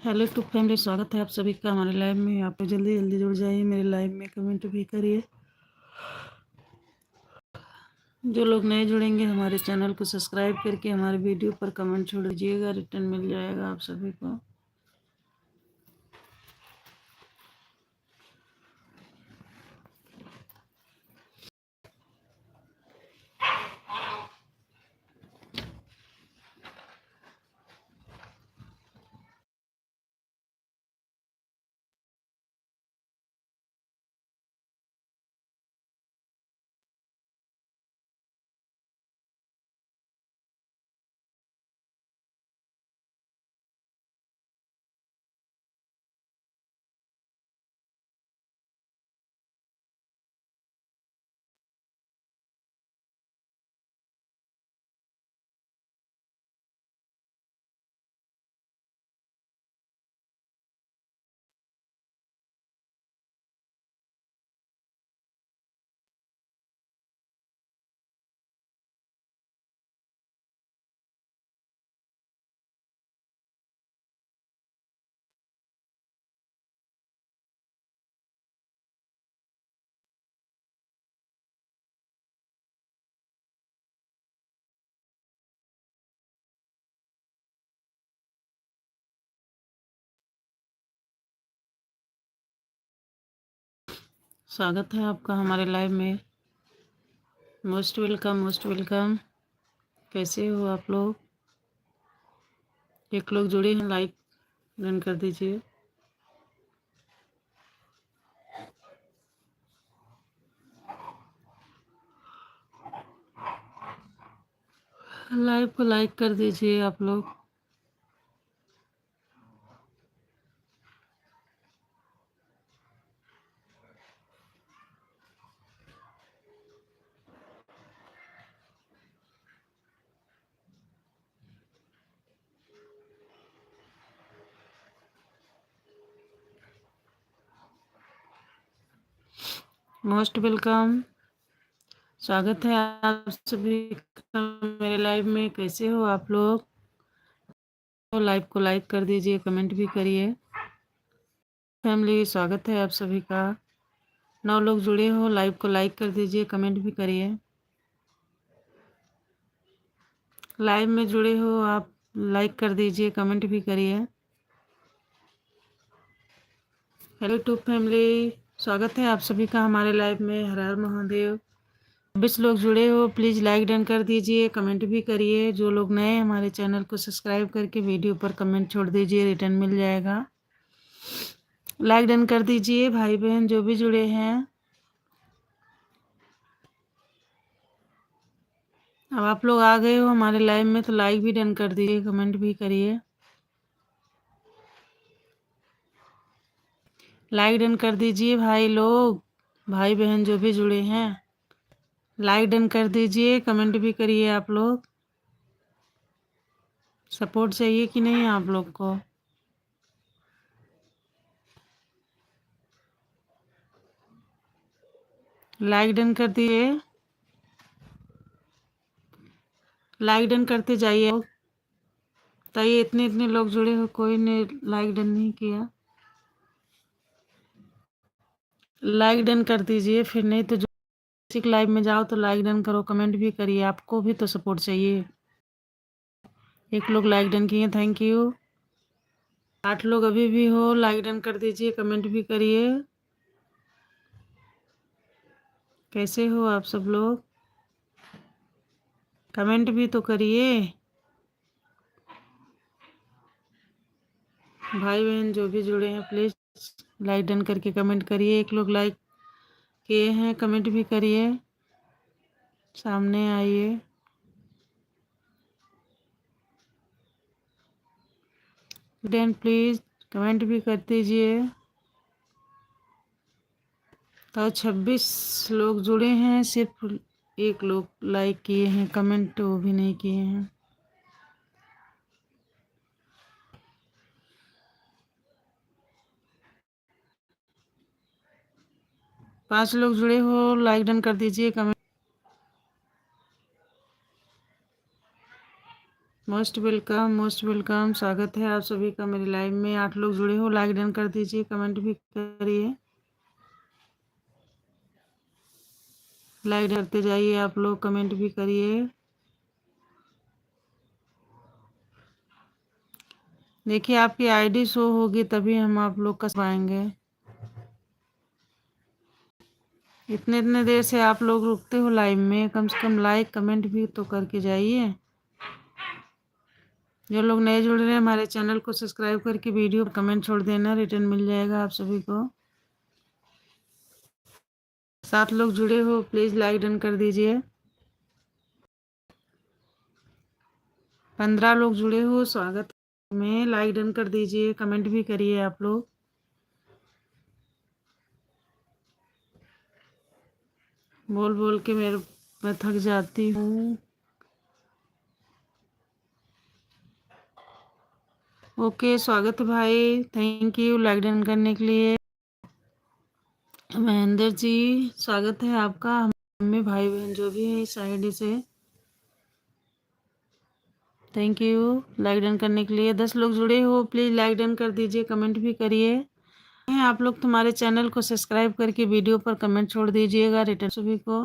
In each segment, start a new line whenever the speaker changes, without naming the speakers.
Hello to family, स्वागत है आप सभी का हमारे लाइव में। आप जल्दी जल्दी जुड़ जाइए मेरे लाइव में, कमेंट भी करिए। जो लोग नए जुड़ेंगे हमारे चैनल को सब्सक्राइब करके हमारे वीडियो पर कमेंट छोड़ दीजिएगा, रिटर्न मिल जाएगा आप सभी को। स्वागत है आपका हमारे लाइव में। Most welcome, most welcome. कैसे हो आप लोग? एक लोग जुड़े हैं, लाइक डन कर दीजिए। लाइव को लाइक कर दीजिए आप लोग। मोस्ट वेलकम, स्वागत है आप सभी का मेरे लाइव में। कैसे हो आप लोग? तो लाइव को लाइक कर दीजिए, कमेंट भी करिए। फैमिली, स्वागत है आप सभी का। 9 लोग जुड़े हो, लाइव को लाइक कर दीजिए, कमेंट भी करिए। लाइव में जुड़े हो आप, लाइक कर दीजिए, कमेंट भी करिए। हेलो टू फैमिली, स्वागत है आप सभी का हमारे लाइव में। हर हर महादेव। 20 लोग जुड़े हो, प्लीज़ लाइक डन कर दीजिए, कमेंट भी करिए। जो लोग नए हमारे चैनल को सब्सक्राइब करके वीडियो पर कमेंट छोड़ दीजिए, रिटर्न मिल जाएगा। लाइक डन कर दीजिए भाई बहन जो भी जुड़े हैं। अब आप लोग आ गए हो हमारे लाइव में तो लाइक भी डन कर दीजिए, कमेंट भी करिए। लाइक डन कर दीजिए भाई लोग, भाई बहन जो भी जुड़े हैं। लाइक डन कर दीजिए, कमेंट भी करिए आप लोग। सपोर्ट चाहिए कि नहीं आप लोग को? लाइक डन कर दिए, लाइक डन करते जाइए। बताइए, इतने इतने लोग जुड़े हो, कोई ने लाइक डन नहीं किया। लाइक डन कर दीजिए, फिर नहीं तो जो लाइव में जाओ तो लाइक डन करो, कमेंट भी करिए। आपको भी तो सपोर्ट चाहिए। एक लोग लाइक डन किए, थैंक यू। 8 लोग अभी भी हो, लाइक डन कर दीजिए, कमेंट भी करिए। कैसे हो आप सब लोग? कमेंट भी तो करिए भाई बहन जो भी जुड़े हैं, प्लीज़ लाइक डन करके कमेंट करिए। एक लोग लाइक किए हैं, कमेंट भी करिए। सामने आइए। देन प्लीज़ कमेंट भी कर दीजिए। तो 26 लोग जुड़े हैं, सिर्फ एक लोग लाइक किए हैं, कमेंट वो भी नहीं किए हैं। 5 लोग जुड़े हो, लाइक डन कर दीजिए, कमेंट। Most welcome. स्वागत है आप सभी का मेरे लाइव में। 8 लोग जुड़े हो, लाइक डन कर दीजिए, कमेंट भी करिए, लाइक करते जाइए आप लोग, कमेंट भी करिए। देखिए आपकी आईडी शो होगी तभी हम आप लोग कर पाएंगे। इतने इतने देर से आप लोग रुकते हो लाइव में, कम से कम लाइक कमेंट भी तो करके जाइए। जो लोग नए जुड़ रहे हैं हमारे चैनल को सब्सक्राइब करके वीडियो कमेंट छोड़ देना, रिटर्न मिल जाएगा आप सभी को। 7 लोग जुड़े हो, प्लीज लाइक डन कर दीजिए। 15 लोग जुड़े हो, स्वागत में, लाइक डन कर दीजिए, कमेंट भी करिए आप लोग। बोल बोल के मैं थक जाती हूँ। ओके, स्वागत है भाई, थैंक यू लाइक डन करने के लिए। महेंद्र जी स्वागत है आपका। हमें भाई बहन जो भी है इस आईडी से, थैंक यू लाइक डन करने के लिए। 10 लोग जुड़े हो, प्लीज लाइक डन कर दीजिए, कमेंट भी करिए। आप लोग तुम्हारे चैनल को सब्सक्राइब करके वीडियो पर कमेंट छोड़ दीजिएगा, रिटर्न सभी को।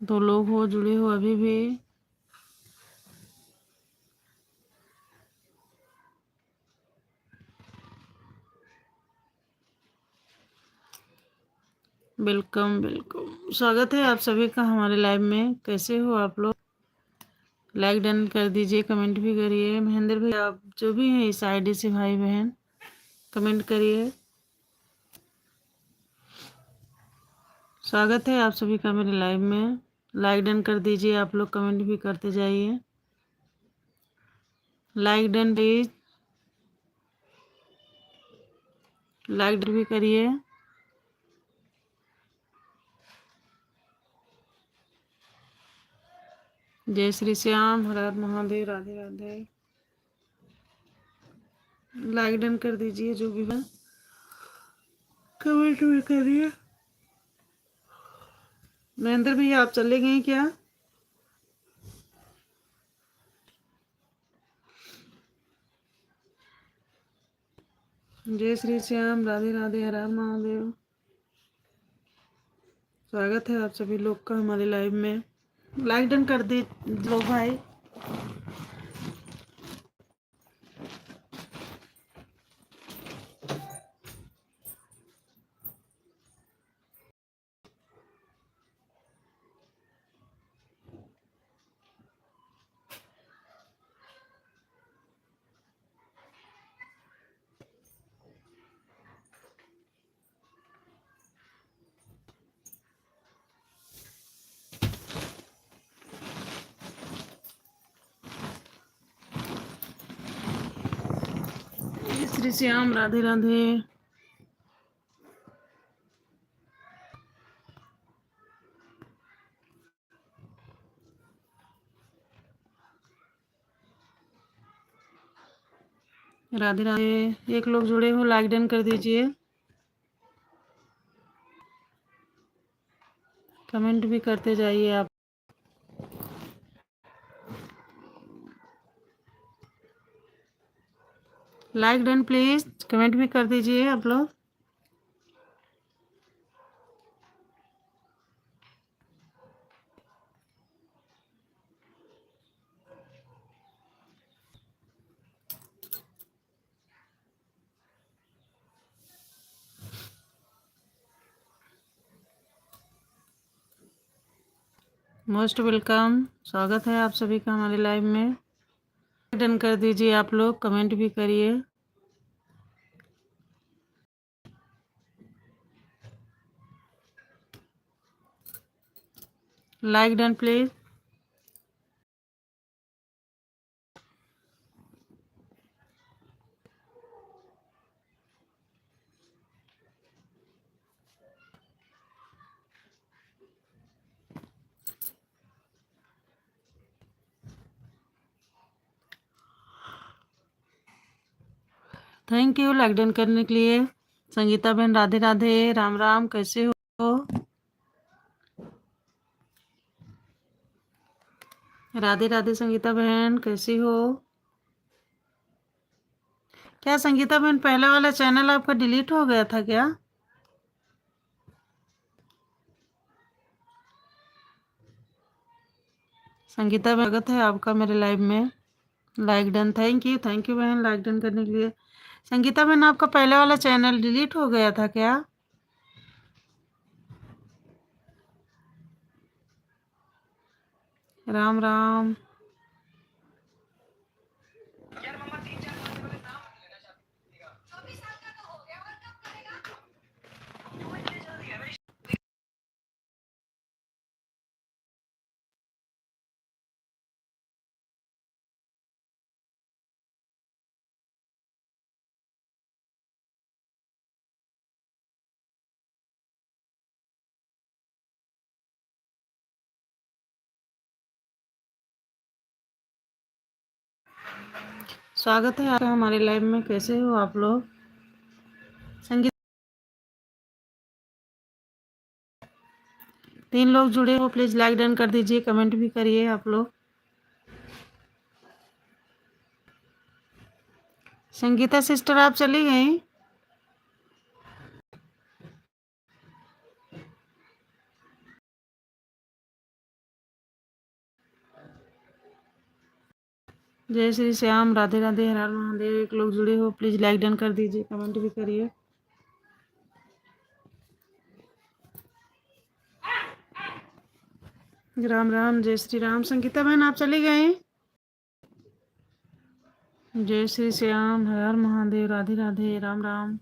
2 लोग हो जुड़े हो अभी भी। वेलकम वेलकम, स्वागत है आप सभी का हमारे लाइव में। कैसे हो आप लोग? लाइक डन कर दीजिए, कमेंट भी करिए। महेंद्र भाई आप जो भी हैं इस आईडी से भाई बहन, कमेंट करिए। स्वागत है आप सभी का मेरे लाइव में। लाइक डन कर दीजिए आप लोग, कमेंट भी करते जाइए। लाइक डन प्लीज, लाइक भी करिए। जय श्री श्याम, हर हर महादेव, राधे राधे। लाइक डन कर दीजिए जो भी है, कमेंट भी करिए। महेंद्र भैया आप चले गए क्या? जय श्री श्याम, राधे राधे, हर हर महादेव। स्वागत है आप सभी लोग का हमारे लाइव में। लाइक डन कर दे लोग भाई। जय श्री श्याम, राधे राधे। राधे राधे। 1 लोग जुड़े हो, लाइक डन कर दीजिए, कमेंट भी करते जाइए आप। लाइक डन प्लीज, कमेंट भी कर दीजिए आप लोग। मोस्ट वेलकम, स्वागत है आप सभी का हमारे लाइव में। डन कर दीजिए आप लोग, कमेंट भी करिए। Like done please. Thank you like done करने के लिए। संगीता बहन राधे राधे, राम राम, कैसे हो? राधे राधे संगीता बहन, कैसी हो? क्या संगीता बहन, पहले वाला चैनल आपका डिलीट हो गया था क्या? संगीता बहन, स्वागत है आपका मेरे लाइव में। लाइक डन, थैंक यू बहन लाइक डन करने के लिए। संगीता बहन, आपका पहले वाला चैनल डिलीट हो गया था क्या? राम राम। स्वागत है आपका हमारे लाइव में, कैसे हो आप लोग? संगीत 3 लोग जुड़े हो, प्लीज लाइक डन कर दीजिए, कमेंट भी करिए आप लोग। संगीता सिस्टर, आप चली गई? जय श्री श्याम, राधे राधे, हर हर महादेव। एक लोग जुड़े हो, प्लीज लाइक डन कर दीजिए, कमेंट भी करिए। राम राम, जय श्री राम। संगीता बहन, आप चली गई? जय श्री श्याम, हर हर महादेव, राधे राधे, राम राम।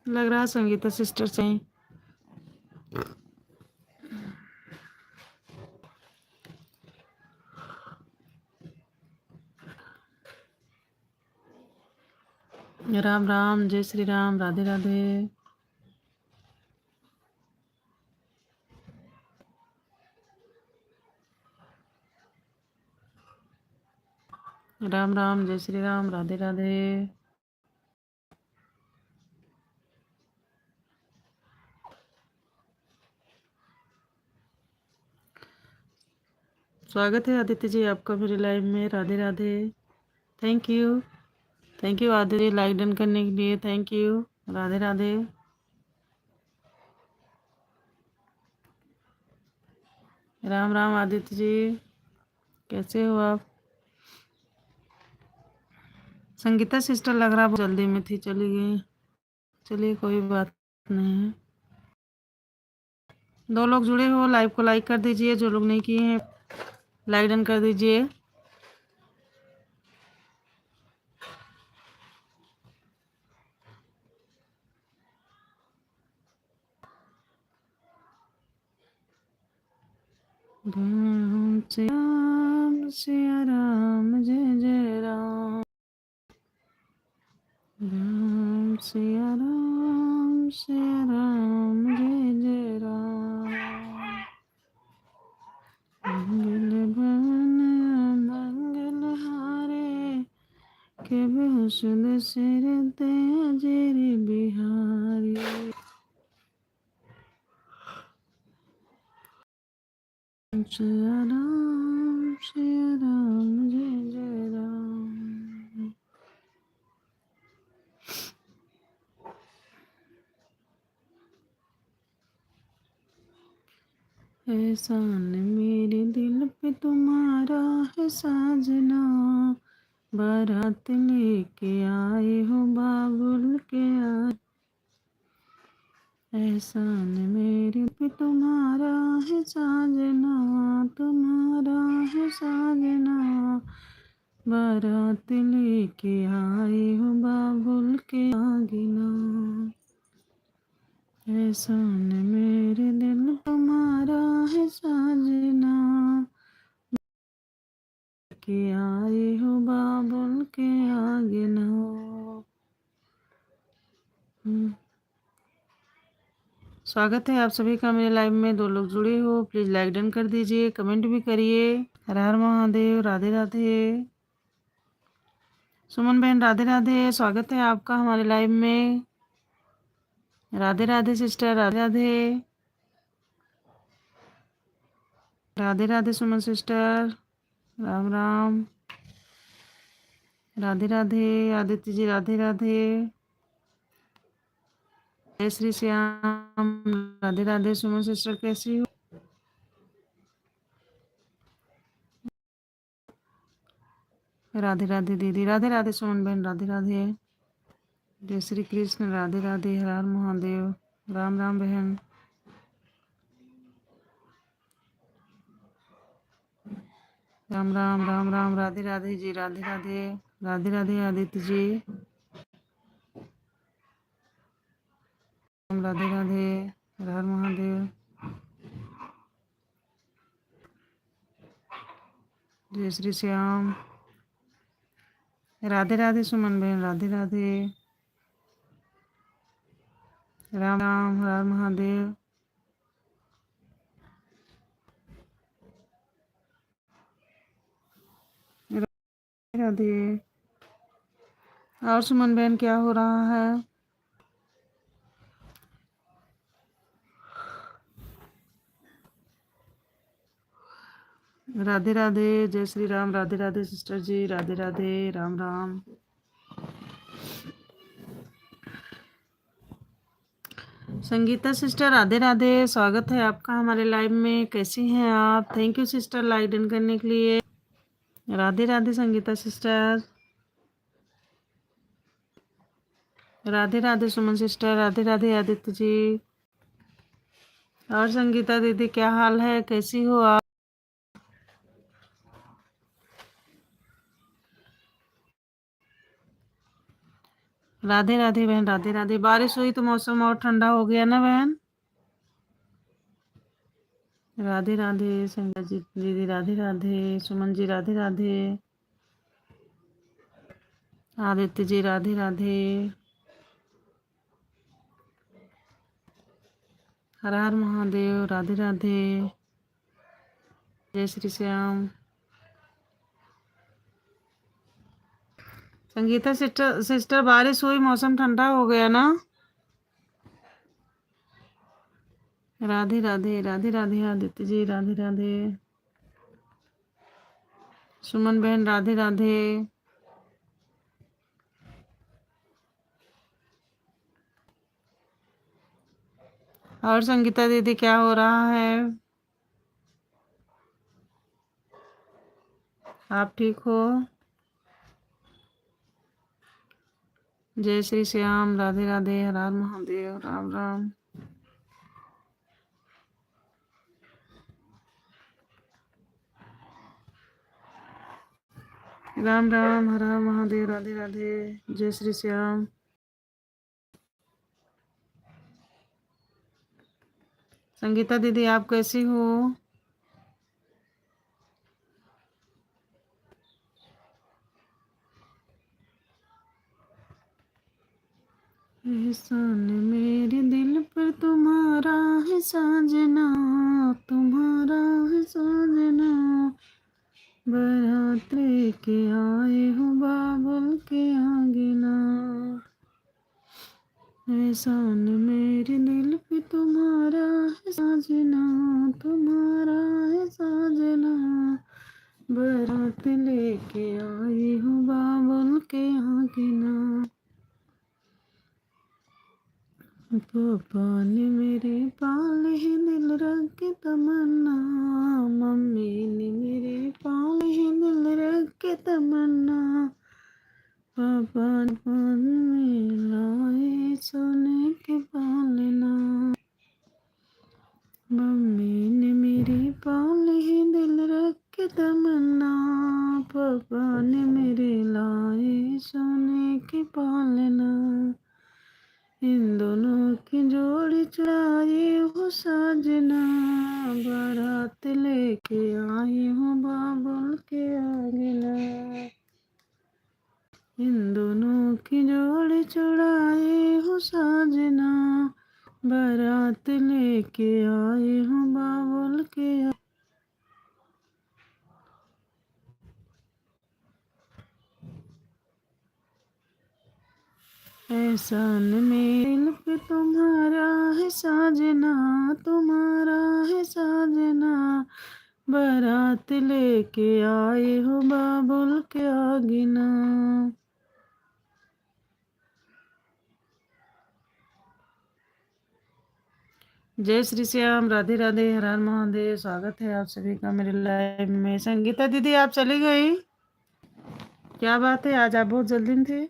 लग रहा है संगीता सिस्टर से। राम राम, जय श्री राम, राधे राधे। राम राम, जय श्री राम, राधे राधे। स्वागत है आदित्य जी आपका मेरे लाइव में, Radhe Radhe. Thank you Aditya ji, like done करने के लिए थैंक यू। राधे राधे। राम राम आदित्य जी, कैसे हो आप? संगीता सिस्टर लग रहा बहुत जल्दी में थी, चली गई। चलिए कोई बात नहीं है। 2 लोग जुड़े हो, लाइव को लाइक कर दीजिए, जो लोग नहीं किए हैं लाइक डन कर दीजिए। राम सिया राम, जय जय राम। राम सिया राम, जय जय राम। मंगल भवन मंगल हारे, के बेहुसुद सिर ते अजर बिहारी। सिया राम, जय जय राम। एहसान मेरे दिल पे तुम्हारा है साजना, बारात लेके आए हो बाबुल के आए। एहसान मेरे पे तुम्हारा है साजना, तुम्हारा है साजना, बारात लेके आए हो बाबुल के आगिना। एहसान मेरे दिल तुम्हारा है साजना, के आए हो बाबुल के आगिना। स्वागत है आप सभी का मेरे लाइव में। 2 लोग जुड़े हो, प्लीज लाइक डन कर दीजिए, कमेंट भी करिए। हर हर महादेव, राधे राधे। सुमन बहन, राधे राधे, स्वागत है आपका हमारे लाइव में। राधे राधे सिस्टर, राधे राधे। राधे राधे सुमन सिस्टर, राम राम। राधे राधे आदित्य जी, राधे राधे। जय श्री श्याम, राधे राधे सुमन सिस्टर, कैसी हो? राधे राधे दीदी, राधे राधे सुमन बहन, राधे राधे। जय श्री कृष्ण, राधे राधे, हर हर महादेव, राम राम बहन। राम राम राम राम, राधे राधे जी, राधे राधे। राधे राधे आदित्य जी, राधे राधे, हर हर महादेव। जय श्री श्याम, राधे राधे सुमन बहन, राधे राधे। राम राम, हर हर महादेव। राधे राधे। और सुमन बहन क्या हो रहा है? राधे राधे, जय श्री राम, राधे राधे सिस्टर जी, राधे राधे, राम राम। संगीता सिस्टर, राधे राधे, स्वागत है आपका हमारे लाइव में। कैसी हैं आप? Thank you sister like done करने के लिए। राधे राधे संगीता सिस्टर, राधे राधे सुमन सिस्टर, राधे राधे आदित्य जी। और संगीता दीदी क्या हाल है, कैसी हो आप? राधे राधे बहन, राधे राधे। बारिश हुई तो मौसम और ठंडा हो गया ना बहन। राधे राधे संगीता जी दीदी, राधे राधे सुमन जी, राधे राधे आदित्य जी, राधे राधे। हर हर महादेव, राधे राधे। जय श्री श्याम। संगीता सिस्टर बारिश हुई, मौसम ठंडा हो गया ना। राधे राधे, राधे राधे आदित्य जी, राधे राधे सुमन बहन, राधे राधे। और संगीता दीदी क्या हो रहा है? आप ठीक हो? जय श्री श्याम, राधे राधे, हर हर महादेव, राम राम। राम राम, हर हर महादेव, राधे राधे, जय श्री श्याम। संगीता दीदी आप कैसी हो? एहसान मेरे दिल पर तुम्हारा है साजना, तुम्हारा है साजना। बारात लेके आए हो बाबुल के आंगना। एहसान मेरे दिल पे तुम्हारा है साजना, तुम्हारा है साजना। बारात लेके आई हो बाबुल के आंगना। पापा ने मेरे पाले हैं दिल रख के तमन्ना, मम्मी ने मेरे पाले हैं दिल रख के तमन्ना। पापा ने पाल में लाए सोने के पालना, मम्मी ने मेरे पाले हैं दिल रख के तमन्ना। पापा ने मेरे लाए सोने के पालना। इन दोनों की जोड़ी चढ़ाई हो साजना, बारात लेके आई हूँ बाबुल के आंगना। इन दोनों की जोड़ी चढ़ाई हो साजना, बारात लेके आई हूँ बाबुल के। एहसान में दिल पे तुम्हारा है साजना, तुम्हारा है साजना, बारात लेके आए हो बाबुल के आगिना। जय श्री श्याम, राधे राधे, हर हर महादेव। स्वागत है आप सभी का मेरे लाइव में। संगीता दीदी आप चली गई, क्या बात है? आज आप बहुत जल्दी में थे।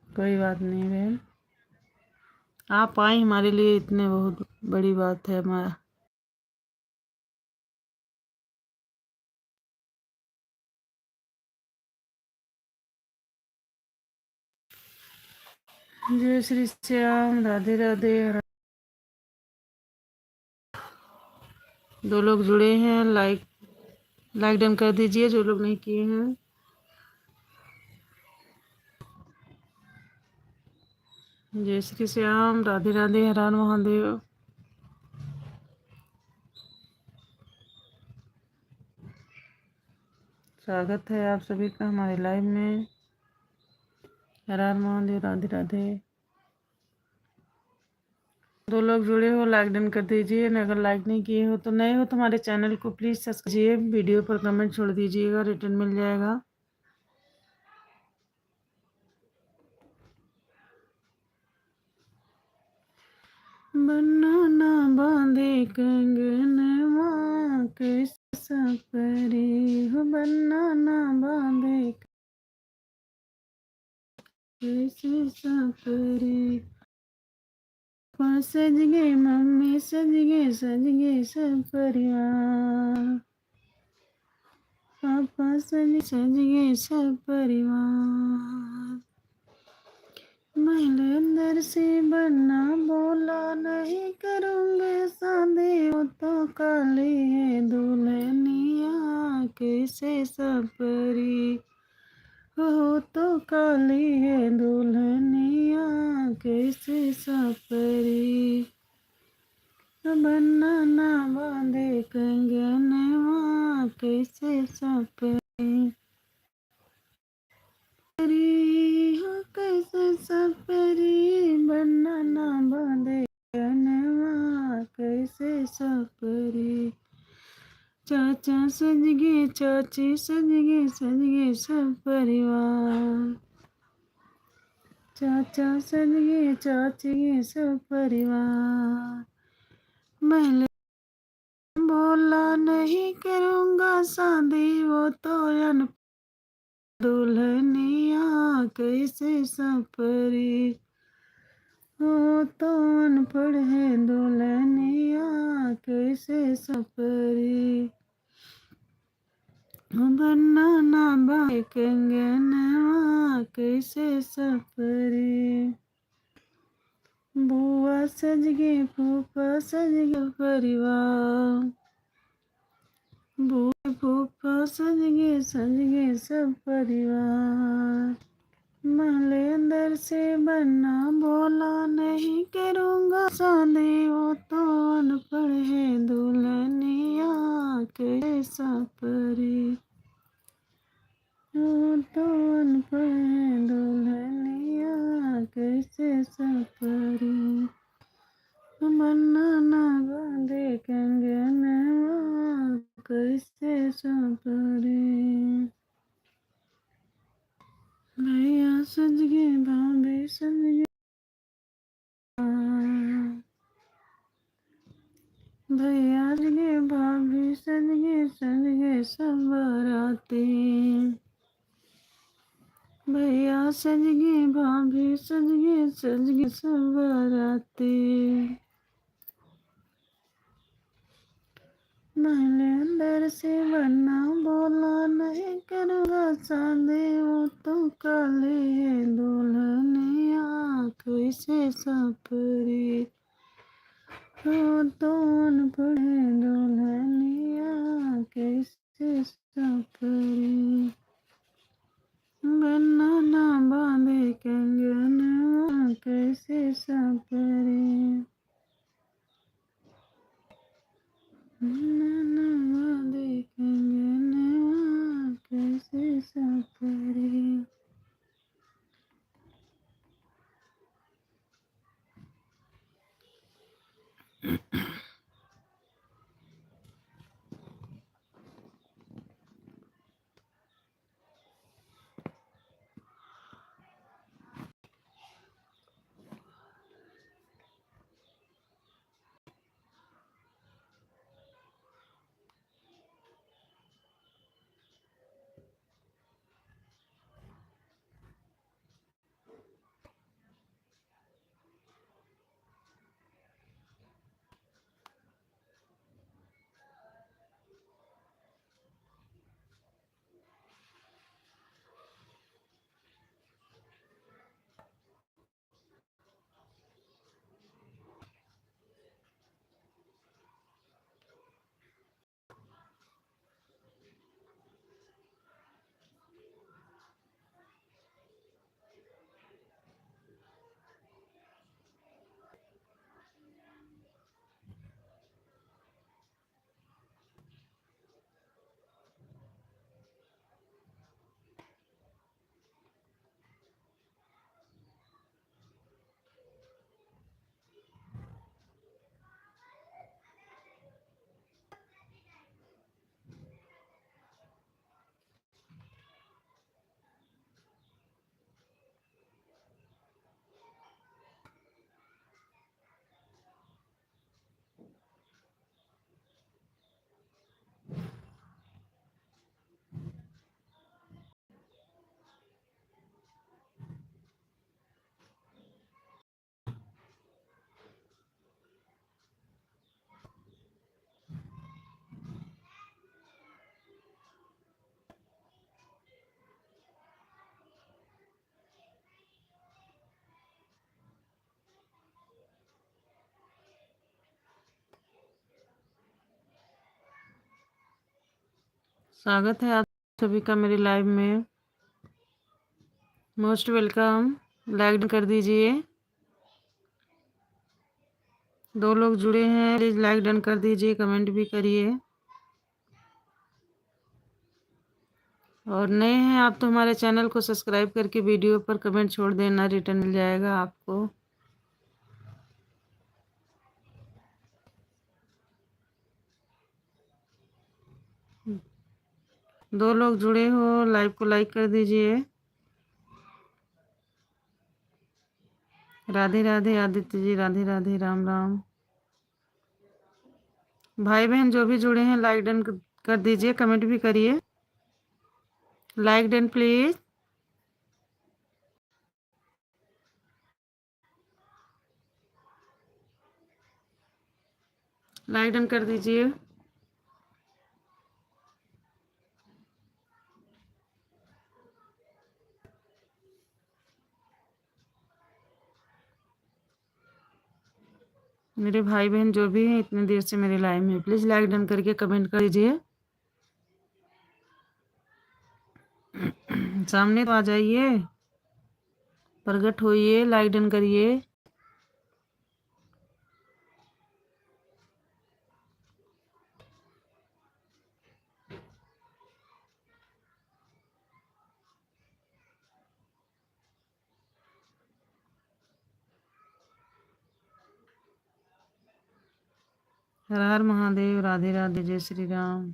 कोई बात नहीं बहन, आप आए हमारे लिए इतने बहुत बड़ी बात है हमारा। जय श्री श्याम, राधे राधे। दो लोग जुड़े हैं, लाइक डन कर दीजिए जो लोग नहीं किए हैं। जय श्री श्याम, राधे राधे, हर हर महादेव। स्वागत है आप सभी का हमारे लाइव में। हर हर महादेव, राधे राधे। दो लोग जुड़े हो, लाइक डन कर दीजिए। अगर लाइक नहीं किए हो तो नए हो तो हमारे चैनल को प्लीज़ सब्सक्राइब कीजिए। वीडियो पर कमेंट छोड़ दीजिएगा, रिटर्न मिल जाएगा। बनाना बांधे कंगनवा कैसे सपरी हो, बनाना बांधे कैसे सपरी। पापा सज गए, मम्मी सज गए सब परिवार। पापा सज गए सब परिवार। महल अंदर से बनना बोला, नहीं करूँगे शादी, वो तो काली है दुल्हनिया कैसे सपरी। हो तो काली है दुल्हनिया कैसे सपरी। बनाना बांधे कंगनवा कैसे सपरी हो, कैसे सपरी। बनाना बांधे कंगनवा कैसे सपरी। चाचा सज गए, चाची सज गए सब परिवार। चाचा सज गए, चाची सब परिवार। महल बोला नहीं करूँगा शादी, वो तो दुल्हनिया कैसे सपरी। वो तो अनपढ़ है दुल्हनिया कैसे सपरी। बनाना बांधे कंगनवा कैसे सपरी। बुआ सज गए, फूफा सज गए परिवार। बुआ फूफा सज गए सब परिवार। महल अंदर से बनना बोला, नहीं करूँगा शादी, वो तो अनपढ़ है दुल्हनिया कैसे सपरी। वो तो अनपढ़ है दुल्हनिया कैसे सपरी। बनाना बांधे कंगनवा कैसे सपरी। भैया सज गए, भाभी सज गए, भैया सज गए, भाभी सज गए सब बाराती। भैया सज गए, भाभी सज गए सब बाराती। महल अंदर से बनना बोला, नहीं करूँगा शादी, वो तो काले है दुल्हनिया कैसे सपरी। वो तो अनपढ़ है दुल्हनिया कैसे सपरी। बनाना बांधे कंगनवा कैसे सपरी। बनाना बांधे कंगनवा कैसे सपरी। स्वागत है आप सभी का मेरी लाइव में। Most welcome. लाइक कर दीजिए। 2 लोग जुड़े हैं, प्लीज लाइक डन कर दीजिए, कमेंट भी करिए। और नए हैं आप तो हमारे चैनल को सब्सक्राइब करके वीडियो पर कमेंट छोड़ देना, रिटर्न मिल जाएगा आपको। दो लोग जुड़े हो, लाइव को लाइक कर दीजिए। राधे राधे आदित्य जी, राधे राधे, राम राम। भाई बहन जो भी जुड़े हैं लाइक डन कर दीजिए, कमेंट भी करिए। Like done please. Like done कर दीजिए। मेरे भाई बहन जो भी हैं इतनी देर से मेरे लाइव में, प्लीज लाइक डन करके कमेंट कर दीजिए। सामने तो आ जाइए, प्रकट होइए, लाइक डन करिए। हर हर महादेव, राधे राधे, जय श्री राम।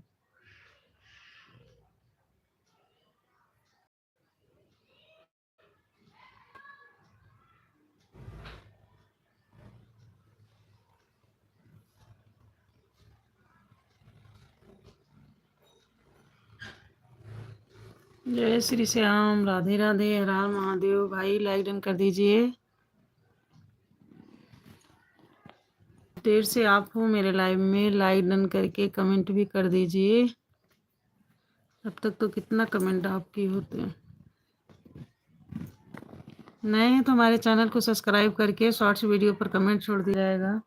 जय श्री श्याम, राधे राधे, हर हर महादेव। भाई लाइक डन कर दीजिए। देर से आप हो मेरे लाइव में, लाइक डन करके कमेंट भी कर दीजिए। अब तक तो कितना कमेंट आपकी होते हैं। नए हैं तो हमारे चैनल को सब्सक्राइब करके शॉर्ट्स वीडियो पर कमेंट छोड़ दिया जाएगा।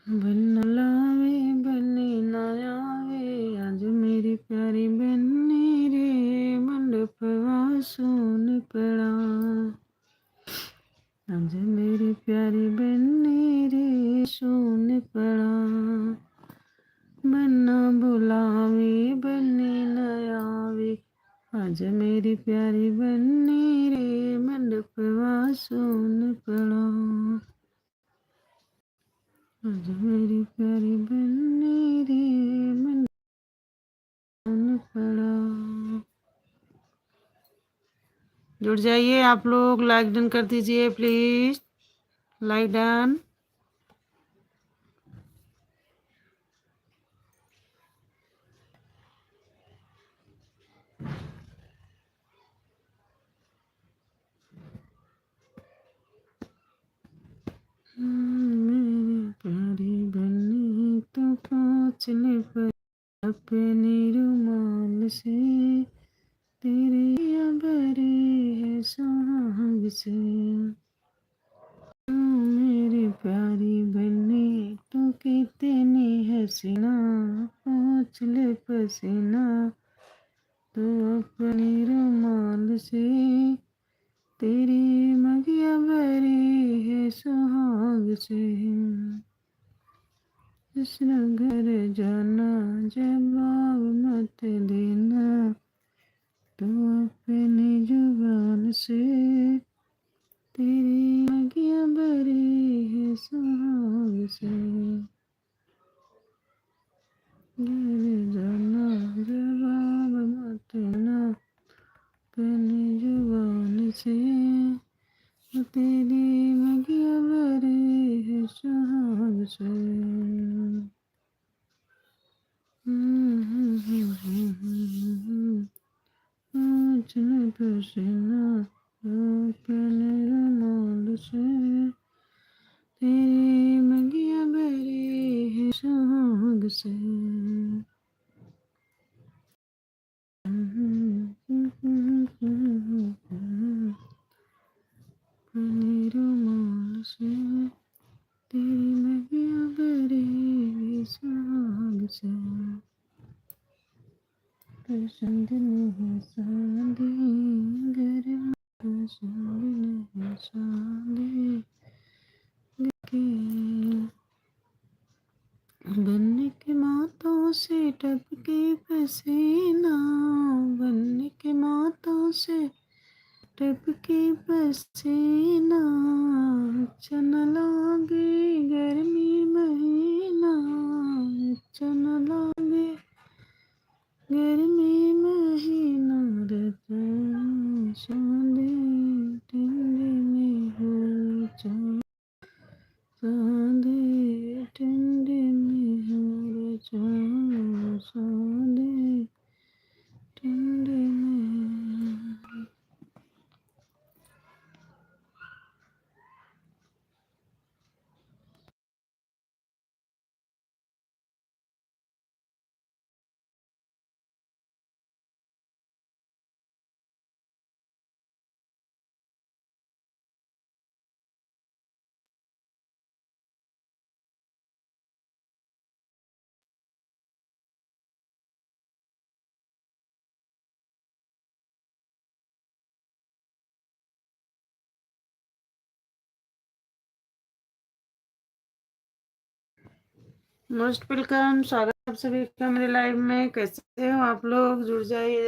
बन लावे बने ना आवे, आज मेरी प्यारी बन्नी रे, मंडपवा सुन पड़ा। आज मेरी प्यारी बन्नी रे, सुन पड़ा। बन्ना बुलावे बन्नी न आवे, आज मेरी प्यारी बन्नी रे, मंडपवा सुन पड़ा। आज मेरी प्यारी बन्नी रे, मंडप सुन पड़ा। जुड़ जाइए आप लोग, लाइक डन कर दीजिए प्लीज। Like done. मेरी प्यारी बन्नी तो पहुँचने पर अपने रुमाल से तेरे अबरे है सुहाग से। मेरी प्यारी बन्नी तो कितनी हसीना, पहुँच ले पसीना तो अपने रुमाल से तेरी मगिया भरी है सुहाग से। दूसरा घर जाना जवाब मत देना, तो अपनी जुबान से तेरी मगिया भरी है सुहाग से। घर जाना जवाब मत देना, अपनी जुबान से तेरी मगिया भरी है सुहाग से। पहुँचने पसीना अपने रुमाल से तेरी मगिया भरी है सुहाग से। अपने रुमाल से पसंद नहीं सादे, गरम पसंद नहीं सादे के। बनने के मातों से टपके पसीना, बनने के मातों से टपके पसीना, अच्छा न लागे गर्मी महीना, अच्छा न लागे गर्मी महीना, रता सादे ठंडे में हो सादे ठंडे में हो सादे ठंडे में। मोस्ट वेलकम, स्वागत है आप सभी का मेरे लाइव में। कैसे हो आप लोग? जुड़ जाइए,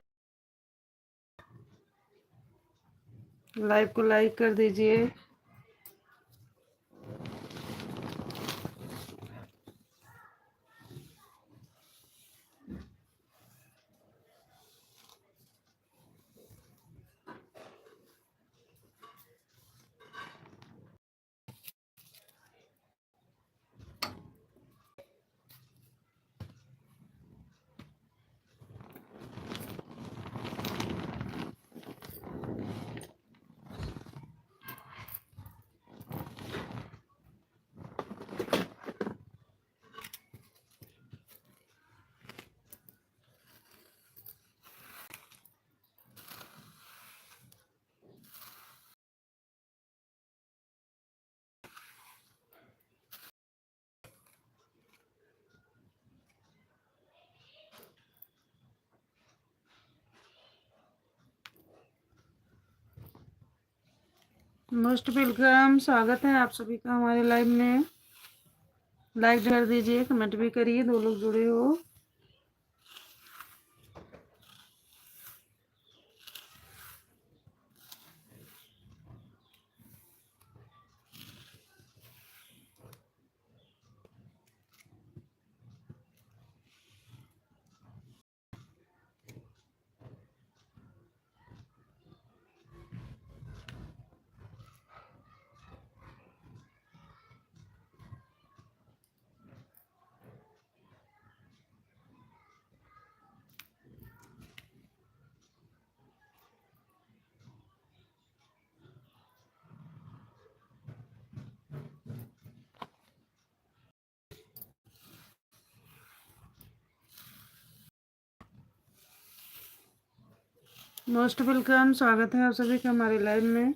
लाइव को लाइक कर दीजिए। मोस्ट वेलकम, स्वागत है आप सभी का हमारे लाइव में। लाइक कर दीजिए, कमेंट भी करिए, दो लोग जुड़े हो। मोस्ट वेलकम, स्वागत है आप सभी का हमारे लाइव में।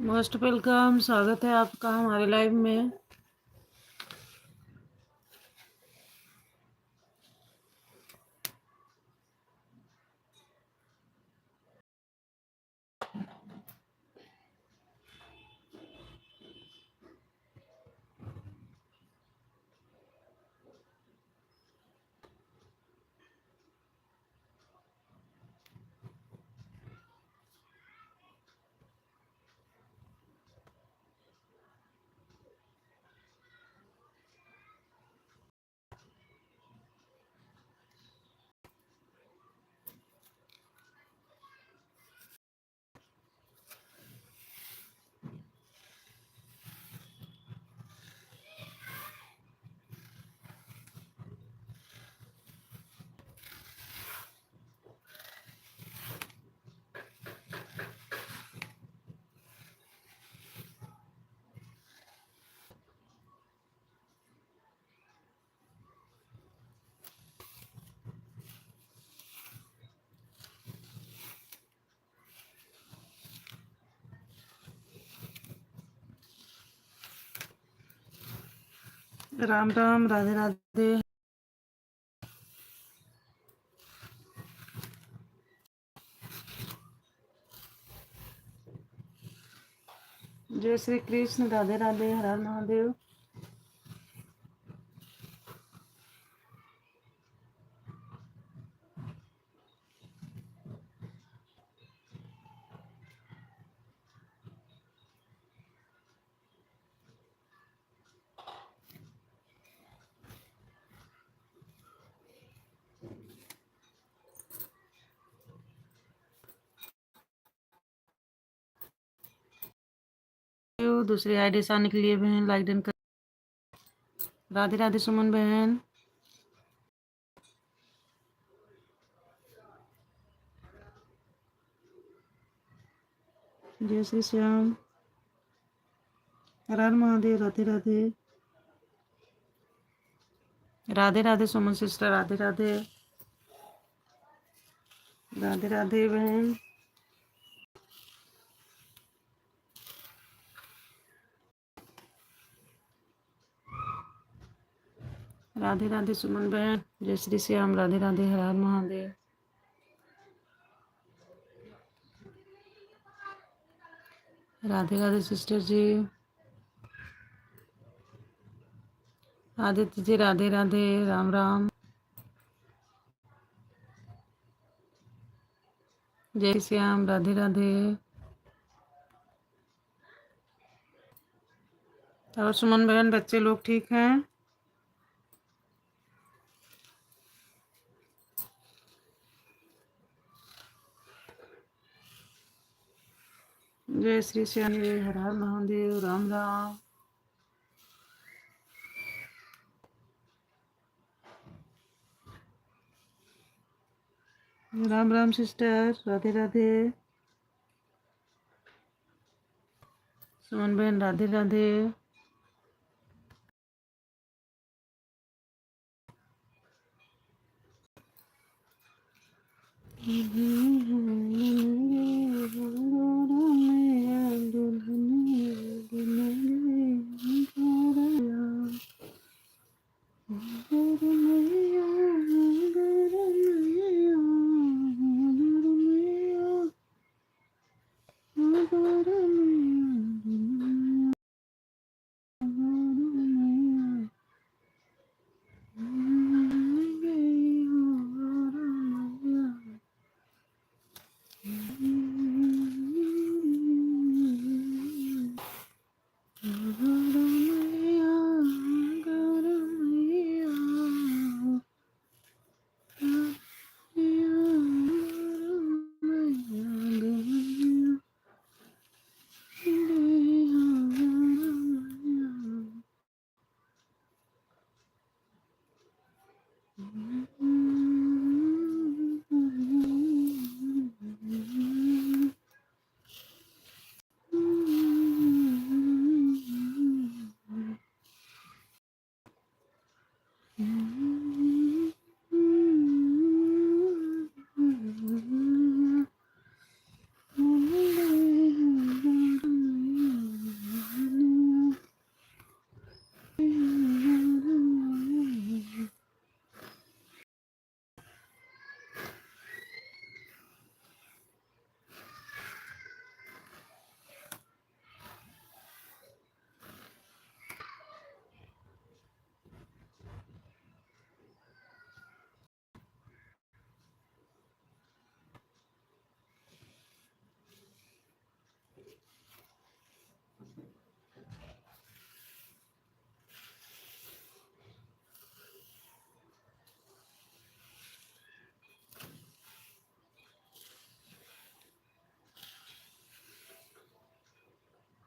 मोस्ट वेलकम, स्वागत है आपका हमारे लाइव में। राम राम, राधे राधे। जय श्री कृष्ण, राधे राधे, हर हर महादेव। दूसरी आईडी से आने के लिए बहन लाइक डन कर। राधे राधे सुमन बहन। जय श्री श्याम, हर हर महादेव, राधे राधे। राधे राधे सुमन सिस्टर, राधे राधे। राधे राधे बहन। राधे राधे सुमन बहन। जय श्री श्याम, राधे राधे, हर हर महादेव। राधे राधे सिस्टर जी। आदित्य जी, राधे राधे, राम राम। जय श्याम, राधे राधे। और सुमन बहन, बच्चे लोग ठीक हैं? जय श्री श्याम, हर हर महादेव, राम राम। राम राम सिस्टर, राधे राधे। सुमन बहन, राधे राधे।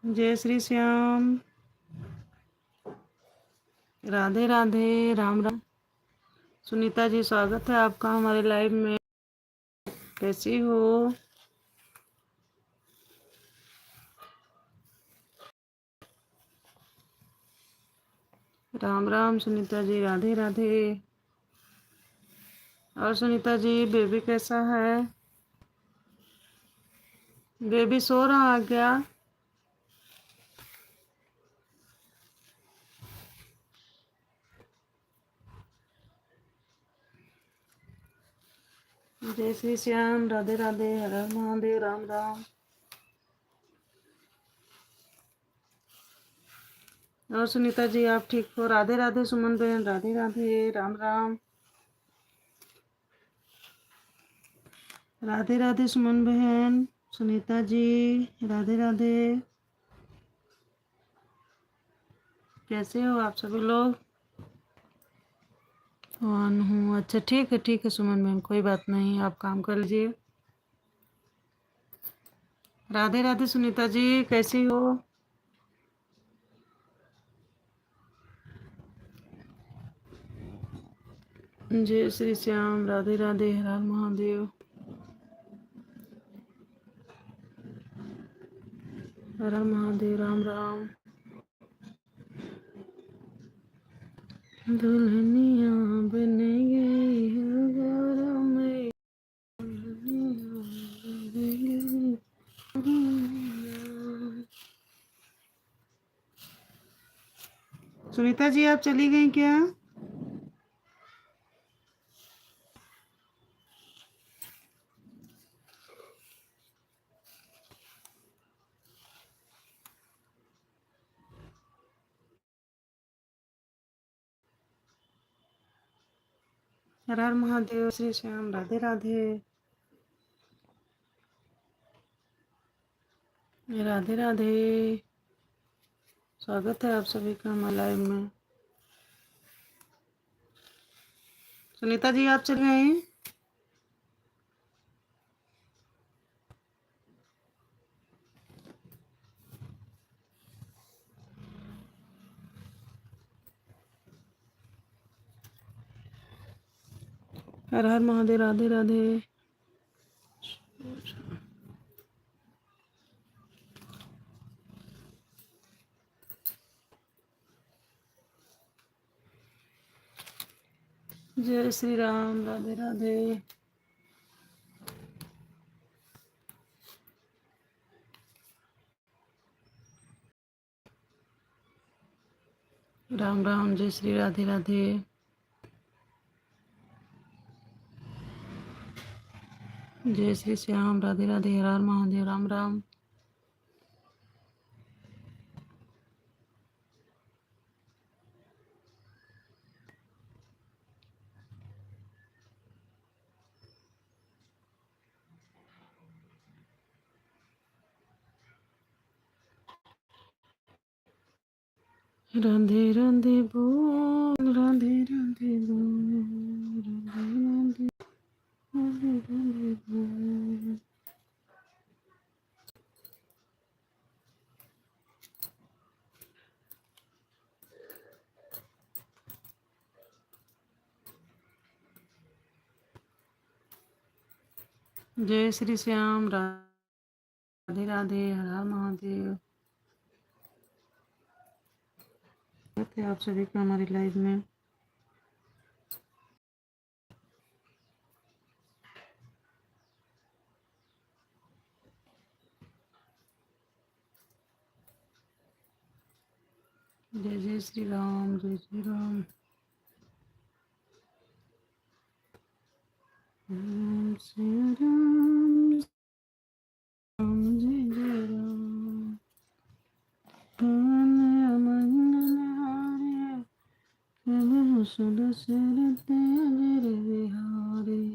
जय श्री श्याम, राधे राधे, राम राम। सुनीता जी स्वागत है आपका हमारे लाइव में। कैसी हो? राम राम सुनीता जी, राधे राधे। और सुनीता जी, बेबी कैसा है? बेबी सो रहा है क्या? जय श्री श्याम, राधे राधे, हर हर महादेव, राम राम। और सुनीता जी आप ठीक हो? राधे राधे सुमन बहन, राधे राधे, राम राम। राधे राधे सुमन बहन, सुनीता जी राधे राधे। कैसे हो आप सभी लोग? ऑन हूँ, अच्छा ठीक है सुमन बहन, कोई बात नहीं, आप काम कर लीजिए। राधे राधे सुनीता जी, कैसी हो? जय श्री श्याम, राधे राधे, हर हर महादेव। हर हर महादेव, राम राम। दुल्हनिया बन गई है घर में, दुल्हनिया बन गई। सुनीता जी आप चली गई क्या? हर हर महादेव, श्री श्याम, राधे राधे। राधे राधे, स्वागत है आप सभी का हमारे लाइव में। सुनीता जी आप चल गए? हर हर महादेव, राधे राधे। जय श्री राम, राधे राधे। राम राम, जय श्री राधे राधे। जय श्री श्याम, राधे राधे, हर हर महादेव, राम राम। राधे राधे बोल, राधे राधे बोल, राधे राधे, राधे राधे बोल। जय श्री श्याम, राधे राधे, हर हर महादेव। स्वागत है आप सभी का हमारी लाइव में। जय जय श्री राम, जय श्री राम। श्री राम, राम जय जय राम। मंगल हारे, प्रभु सुद सरते अजर बिहारी।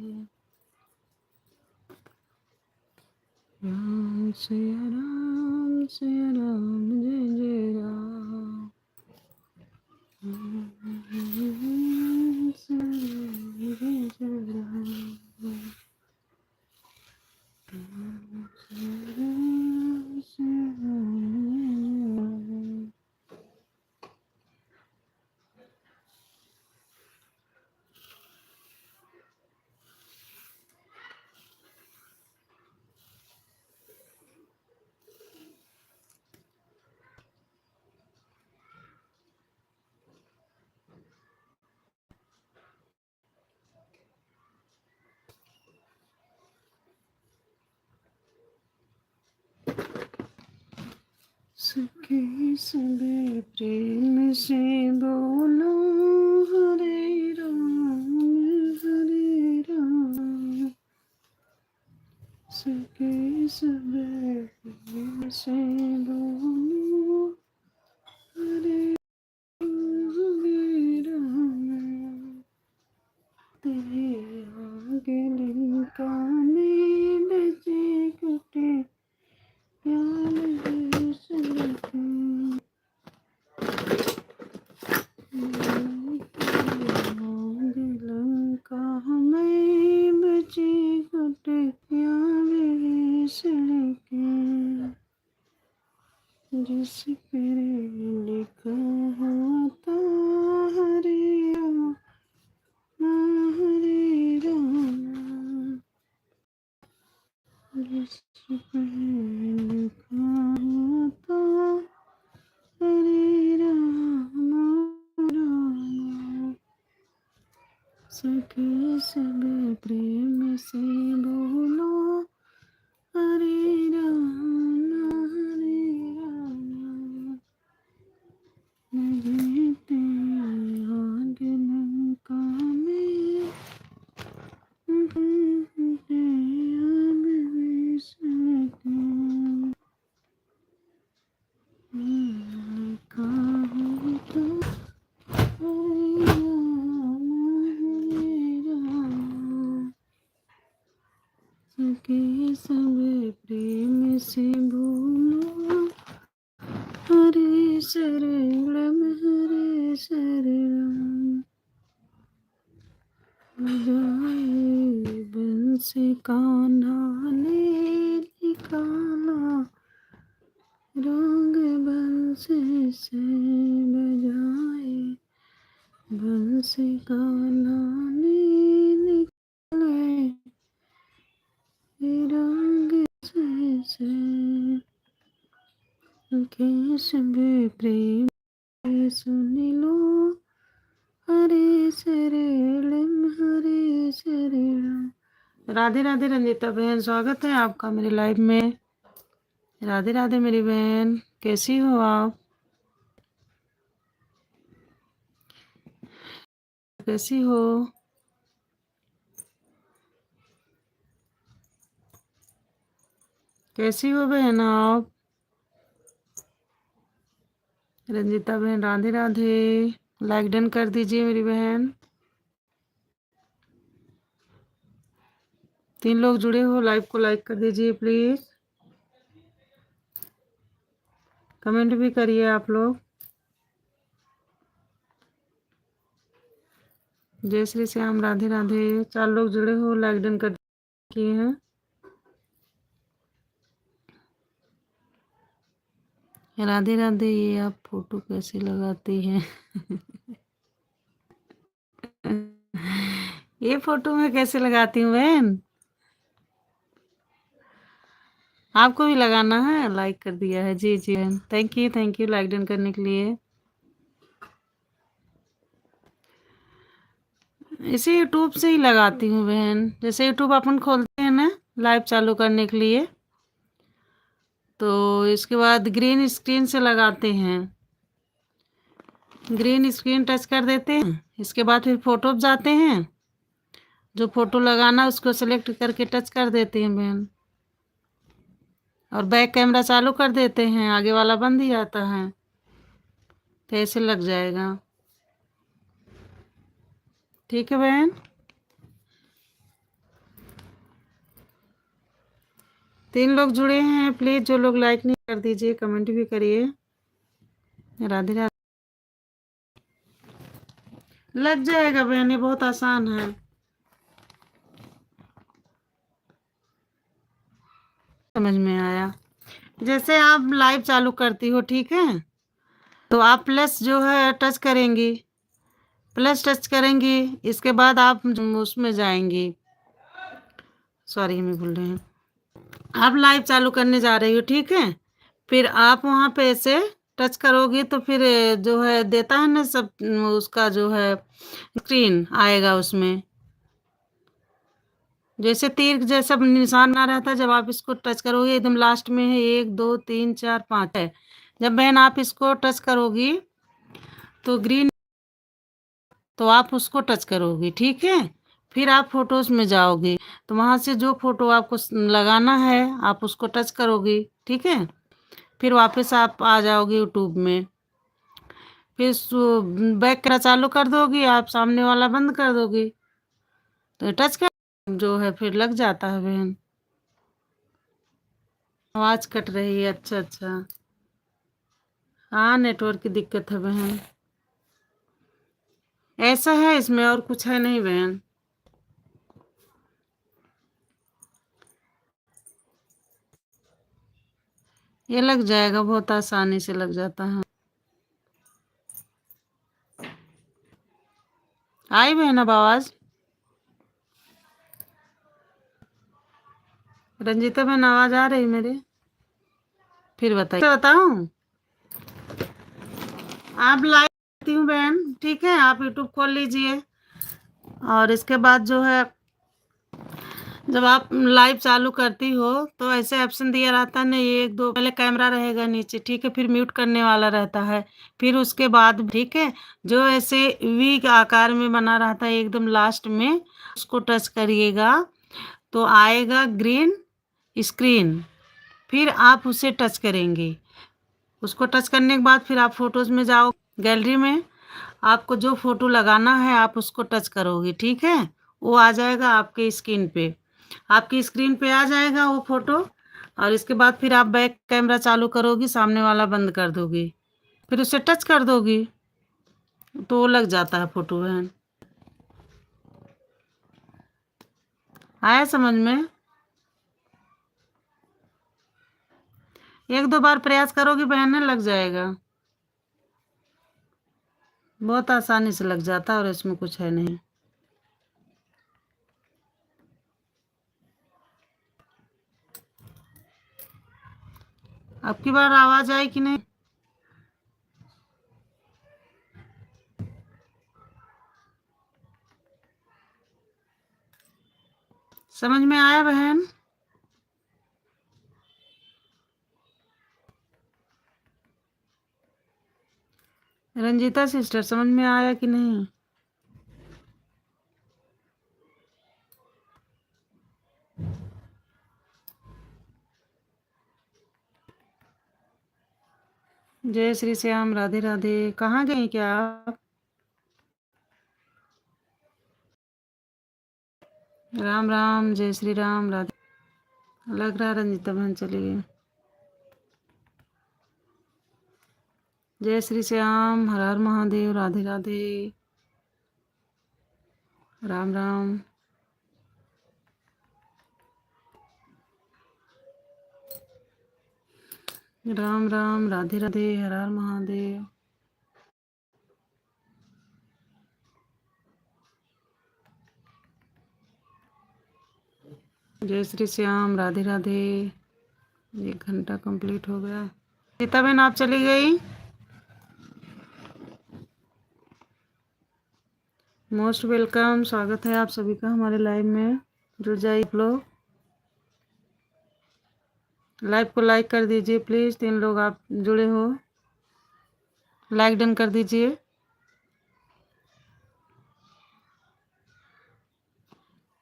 राम सिया राम, सिया राम, जय जय राम। सिया राम, जय जय राम। सिया राम, सिया राम, जय सब प्रेम से बोलो हरे राम सके सब प्रेम से बोलो हरे राम तेरे आगे लंका में बचे कुटे प्यार है सलखे आगे लंका में बचे कुटे प्यार है सलखे जिस पर लिखा हुआ था हरे राम हरे राम जिस पर लिखा हुआ था हरे राम सके सब प्रेम से बोलो हरे राम हरे राम जीते आग लंका में आग विसलके लिखा हो तो हरे राम सके सब प्रेम से बोलो हरे शरणम हरे शरणम बजाए बंसी कान्हा ने निकाला रंग बंसी से बजाए बंसी कान्हा ने निकाले रंग से सब प्रेम सुन लो हरे शरणम हरे शरणम। राधे राधे रंजिता बहन, स्वागत है आपका मेरे लाइव में। राधे राधे मेरी बहन, कैसी हो आप? कैसी हो? कैसी हो बहन आप? रंजिता बहन राधे राधे, लाइक डन कर दीजिए मेरी बहन। 3 लोग जुड़े हो, लाइव को लाइक कर दीजिए प्लीज। कमेंट भी करिए आप लोग। जय श्री श्याम, राधे राधे। 4 लोग जुड़े हो, लाइक डन कर किए हैं। राधे राधे। ये आप फोटो कैसे लगाती हैं? ये फोटो मैं कैसे लगाती हूँ बहन? आपको भी लगाना है? लाइक कर दिया है, जी जी बहन, थैंक यू लाइक डन करने के लिए। इसे यूट्यूब से ही लगाती हूँ बहन। जैसे यूट्यूब अपन खोलते हैं ना लाइव चालू करने के लिए, तो इसके बाद ग्रीन स्क्रीन से लगाते हैं। ग्रीन स्क्रीन टच कर देते हैं, इसके बाद फिर फोटो जाते हैं, जो फोटो लगाना उसको सेलेक्ट करके टच कर देते हैं बहन, और बैक कैमरा चालू कर देते हैं, आगे वाला बंद ही जाता है, तो ऐसे लग जाएगा। ठीक है बहन। 3 लोग जुड़े हैं, प्लीज जो लोग लाइक नहीं कर दीजिए, कमेंट भी करिए। राधे राधे। लग जाएगा बहन, ये बहुत आसान है। समझ में आया? जैसे आप लाइव चालू करती हो, ठीक है, तो आप प्लस जो है टच करेंगी, प्लस टच करेंगी, इसके बाद आप उसमें जाएंगी। सॉरी मैं भूल रही हूँ। आप लाइव चालू करने जा रही हो, ठीक है, फिर आप वहाँ पे ऐसे टच करोगी तो फिर जो है देता है ना सब, उसका जो है स्क्रीन आएगा उसमें, जैसे तीर जैसा निशान ना रहता, जब आप इसको टच करोगे एकदम लास्ट में है 1 2 3 4 5 है, जब बहन आप इसको टच करोगी तो ग्रीन, तो आप उसको टच करोगी, ठीक है। फिर आप फोटोज में जाओगी, तो वहां से जो फोटो आपको लगाना है आप उसको टच करोगी, ठीक है। फिर वापस आप आ जाओगी यूट्यूब में, फिर बैक करना चालू कर दोगी, आप सामने वाला बंद कर दोगी, तो टच कर जो है फिर लग जाता है बहन। आवाज कट रही है, अच्छा अच्छा। हाँ नेटवर्क की दिक्कत है बहन, ऐसा है इसमें, और कुछ है नहीं बहन। ये लग जाएगा, बहुत आसानी से लग जाता है। आई बहन अब आवाज? रंजीता बहन आवाज आ रही मेरे? फिर बताइए, बताऊं? आप लाइव करती हूँ बहन, ठीक है। आप यूट्यूब खोल लीजिए, और इसके बाद जो है जब आप लाइव चालू करती हो तो ऐसे ऑप्शन दिया रहता है ना, ये एक दो, पहले कैमरा रहेगा नीचे, ठीक है, फिर म्यूट करने वाला रहता है, फिर उसके बाद, ठीक है, जो ऐसे वी के आकार में बना रहता है एकदम लास्ट में, उसको टच करिएगा तो आएगा ग्रीन स्क्रीन, फिर आप उसे टच करेंगे। उसको टच करने के बाद फिर आप फोटोज में जाओ, गैलरी में आपको जो फोटो लगाना है आप उसको टच करोगे, ठीक है। वो आ जाएगा आपके स्क्रीन पे, आपकी स्क्रीन पे आ जाएगा वो फोटो, और इसके बाद फिर आप बैक कैमरा चालू करोगी, सामने वाला बंद कर दोगी, फिर उसे टच कर दोगी, तो वो लग जाता है फोटो बहन। आया समझ में? एक दो बार प्रयास करोगी बहन, लग जाएगा, बहुत आसानी से लग जाता है, और इसमें कुछ है नहीं। अब की बार आवाज आई कि नहीं? समझ में आया बहन? रंजीता सिस्टर समझ में आया कि नहीं? जय श्री श्याम, राधे राधे। कहाँ गई क्या आप? राम राम, जय श्री राम, राधे। लग रहा रंजीता बहन चली गई। जय श्री श्याम, हर हर महादेव, राधे राधे, राम राम। राम राम, राधे राधे, हर हर महादेव। जय श्री श्याम, राधे राधे। 1 घंटा कंप्लीट हो गया। सीता बहन आप चली गई? मोस्ट वेलकम, स्वागत है आप सभी का हमारे लाइव में। जुड़ जाइए आप लोग, लाइव को लाइक कर दीजिए प्लीज। 3 लोग आप जुड़े हो, लाइक डन कर दीजिए।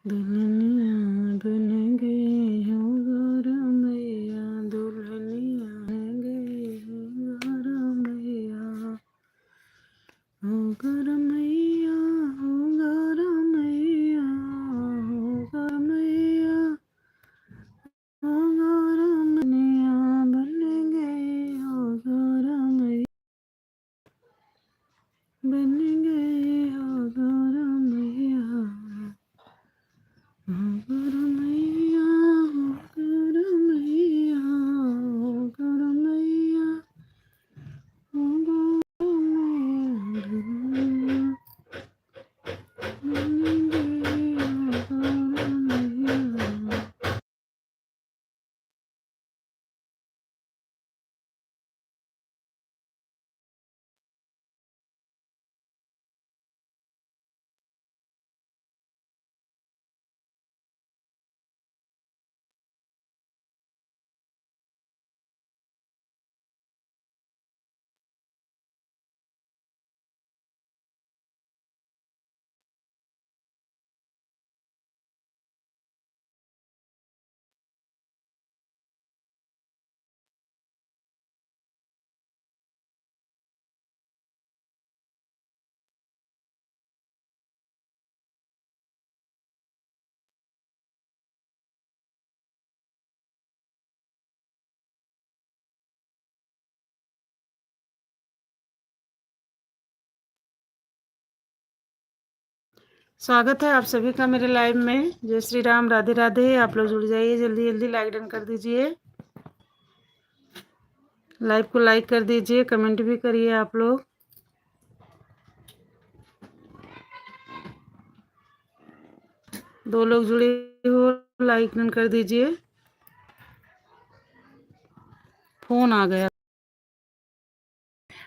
दुल्हनिया बन गई हो गौर मैया, दुल्हनिया बन गई हो गौर मैया, हो गौर मैया, हो गौर मैया, हो गौर मैया, हो गौर मैया बन गई हो गौर मैया, बन गई हो गौर मैया, स्वागत है आप सभी का मेरे लाइव में। जय श्री राम, राधे राधे। आप लोग जुड़ जाइए, जल्दी जल्दी लाइक डन कर दीजिए। लाइव को लाइक कर दीजिए, कमेंट भी करिए आप लोग। दो लोग जुड़े हो, लाइक डन कर दीजिए। फोन आ गया।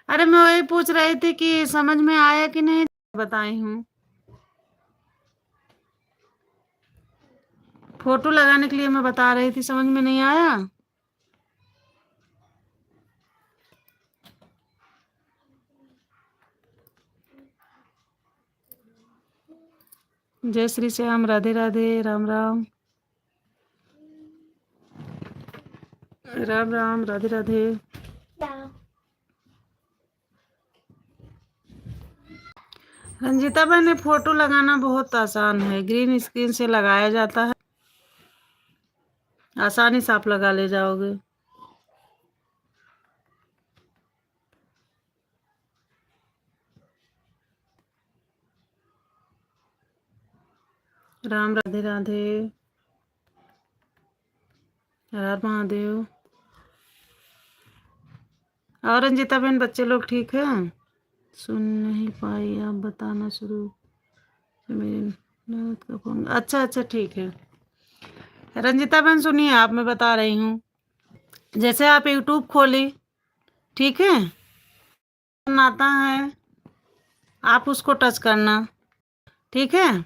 अरे मैं वही पूछ रही थी कि समझ में आया कि नहीं, बताई हूँ। फोटो लगाने के लिए मैं बता रही थी, समझ में नहीं आया। जय श्री श्याम, राधे राधे, राम राम, राम राम, राधे राधे। रंजीता बहन, फोटो लगाना बहुत आसान है, ग्रीन स्क्रीन से लगाया जाता है, आसानी से आप लगा ले जाओगे। राम राधे राधे, हर हर महादेव। और रंजीता बहन, बच्चे लोग ठीक है? सुन नहीं पाई, आप बताना शुरू। मेरे ननद का फोन। अच्छा अच्छा, ठीक है। रंजीता बहन सुनिए, आप मैं बता रही हूँ। जैसे आप यूट्यूब खोली, ठीक है, आता है, आप उसको टच करना, ठीक है।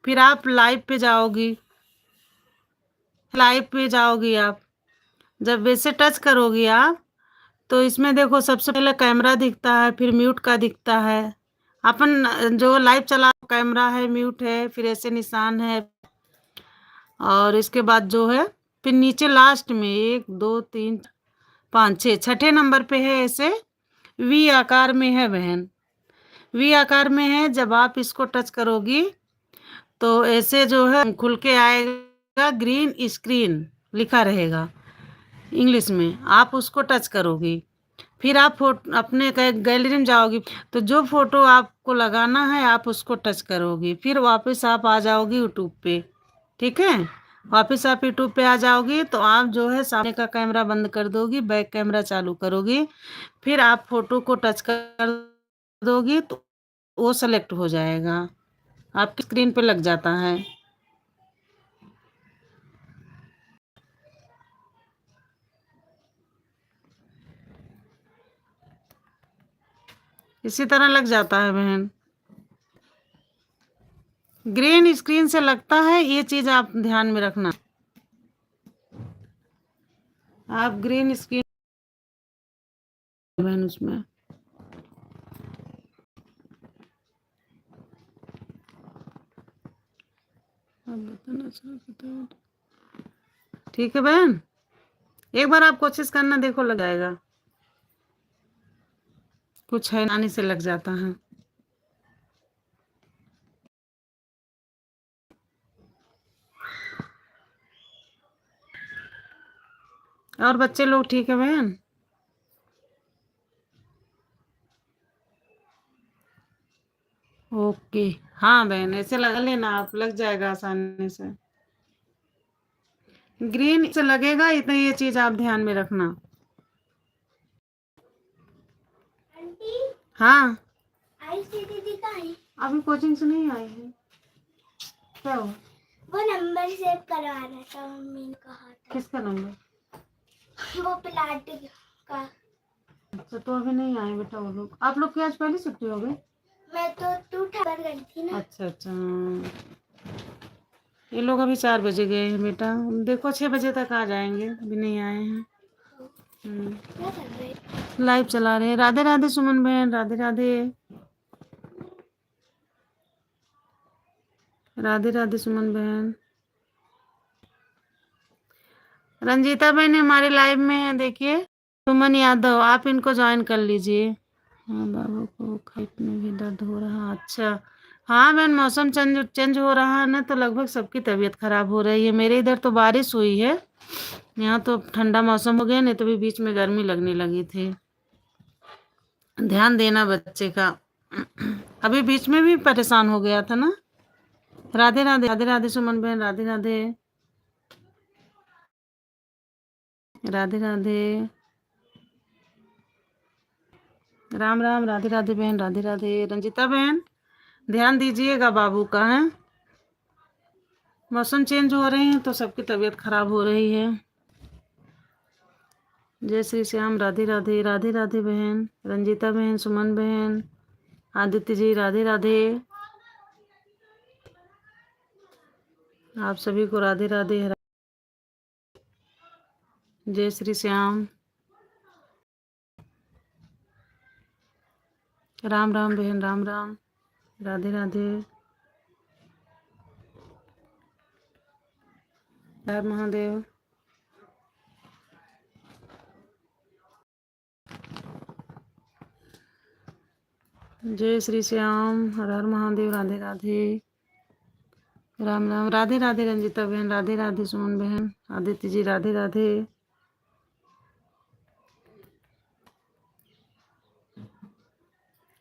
फिर आप लाइव पे जाओगी, लाइव पे जाओगी आप। जब वैसे टच करोगी आप, तो इसमें देखो सबसे पहले कैमरा दिखता है, फिर म्यूट का दिखता है। अपन जो लाइव चला, कैमरा है, म्यूट है, फिर ऐसे निशान है, और इसके बाद जो है, फिर नीचे लास्ट में 1 2 3 5 6 छठे नंबर पे है, ऐसे वी आकार में है बहन, वी आकार में है। जब आप इसको टच करोगी तो ऐसे जो है खुल के आएगा, ग्रीन स्क्रीन लिखा रहेगा इंग्लिश में, आप उसको टच करोगी। फिर आप अपने गैलरी में जाओगी, तो जो फोटो आपको लगाना है आप उसको टच करोगी, फिर वापस आप आ जाओगी यूट्यूब पे, ठीक है। वापस आप यूट्यूब पे आ जाओगी, तो आप जो है सामने का कैमरा बंद कर दोगी, बैक कैमरा चालू करोगी, फिर आप फोटो को टच कर दोगी तो वो सेलेक्ट हो जाएगा, आपकी स्क्रीन पे लग जाता है। इसी तरह लग जाता है बहन, ग्रीन स्क्रीन से लगता है, ये चीज आप ध्यान में रखना। आप ग्रीन स्क्रीन बहन उसमें आप बताना चाहते, ठीक है बहन। एक बार आप कोशिश करना, देखो लग जाएगा, कुछ है आसानी से लग जाता है। और बच्चे लोग ठीक है बहन? ओके, हाँ बहन, ऐसे लगा लेना आप, लग जाएगा आसानी से। ग्रीन से लगेगा, इतना ये चीज आप ध्यान में रखना। हाँ, आई थी दीदी का है? अभी कोचिंग से नहीं आई है। क्या हुआ? वो नंबर सेव करवाना था, मम्मी ने कहा था। किसका नंबर? वो प्लाट का। अच्छा, तो अभी नहीं आए बेटा वो लोग। आप लोग की आज पहले छुट्टी हो गई? मैं तो तू ठहर गई थी ना। अच्छा अच्छा, ये लोग अभी 4 बजे गए हैं बेटा, देखो 6 बजे तक आ जाएंगे, अभी नहीं आए हैं। लाइव चला रहे हैं। राधे राधे सुमन बहन, राधे राधे, राधे राधे सुमन बहन। रंजीता बहन हमारे लाइव में है, देखिए, सुमन यादव, आप इनको ज्वाइन कर लीजिए। हाँ, बाबू को पेट में भी दर्द हो रहा, अच्छा। हाँ बहन, मौसम चेंज चेंज हो रहा है ना, तो लगभग सबकी तबीयत खराब हो रही है। मेरे इधर तो बारिश हुई है, यहाँ तो ठंडा मौसम हो गया, नहीं तो भी बीच में गर्मी लगने लगी थी। ध्यान देना बच्चे का, अभी बीच में भी परेशान हो गया था ना। राधे राधे, राधे राधे सुमन बहन, राधे राधे, राधे राधे, राम राम, राधे राधे बहन, राधे राधे। रंजिता बहन ध्यान दीजिएगा बाबू का है, मौसम चेंज हो रहे हैं तो सबकी तबीयत खराब हो रही है। जय श्री श्याम, राधे राधे, राधे राधे बहन, रंजिता बहन, सुमन बहन, आदित्य जी, राधे राधे। आप सभी को राधे राधे, जय श्री श्याम, राम राम बहन, राम राम, राधे राधे, हर महादेव। जय श्री श्याम, हर हर महादेव, राधे राधे, राम राम, राधे राधे रंजिता बहन, राधे राधे सुमन बहन, आदित्य जी, राधे राधे।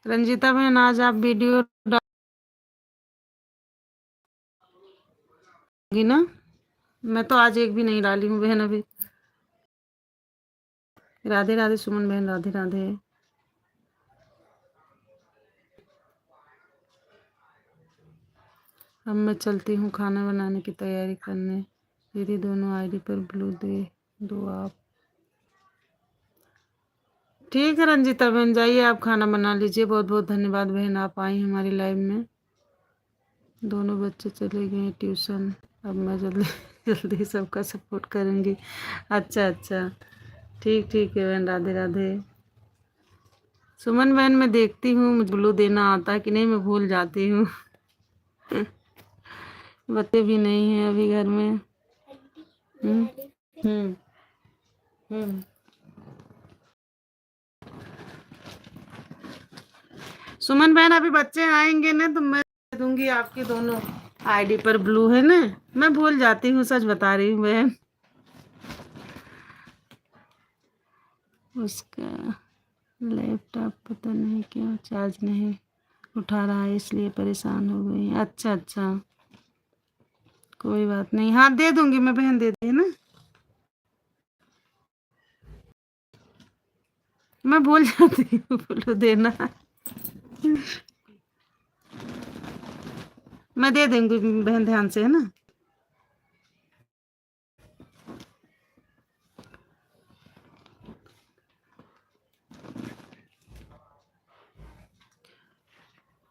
रंजिता बहन आज आप वीडियो डालेंगी ना? मैं तो आज एक भी नहीं डाली हूँ बहन अभी। राधे राधे सुमन बहन, राधे राधे। अब मैं चलती हूँ खाना बनाने की तैयारी करने। दीदी दोनों आईडी पर ब्लू दे दो आप। ठीक है रंजिता बहन, जाइए आप खाना बना लीजिए। बहुत बहुत धन्यवाद बहन, आप आई हमारी लाइव में। दोनों बच्चे चले गए ट्यूशन, अब मैं जल्दी जल्दी सबका सपोर्ट करूँगी। अच्छा अच्छा, ठीक ठीक है बहन, राधे राधे। सुमन बहन मैं देखती हूँ मुझे ब्लू देना आता है कि नहीं, मैं भूल जाती हूँ। बच्चे भी नहीं हैं अभी घर में। हम्म हम्म हम्म। सुमन बहन अभी बच्चे आएंगे ना तो मैं दे दूंगी आपकी दोनों आईडी पर ब्लू है ना। मैं भूल जाती हूँ, सच बता रही हूँ बहन। उसका लैपटॉप पता नहीं क्यों चार्ज नहीं उठा रहा है, इसलिए परेशान हो गई। अच्छा अच्छा, कोई बात नहीं, हाँ दे दूंगी मैं बहन, दे दी ना। मैं भूल जाती हूँ ब्लू देना। मैं दे दूंगी बहन, ध्यान से है ना।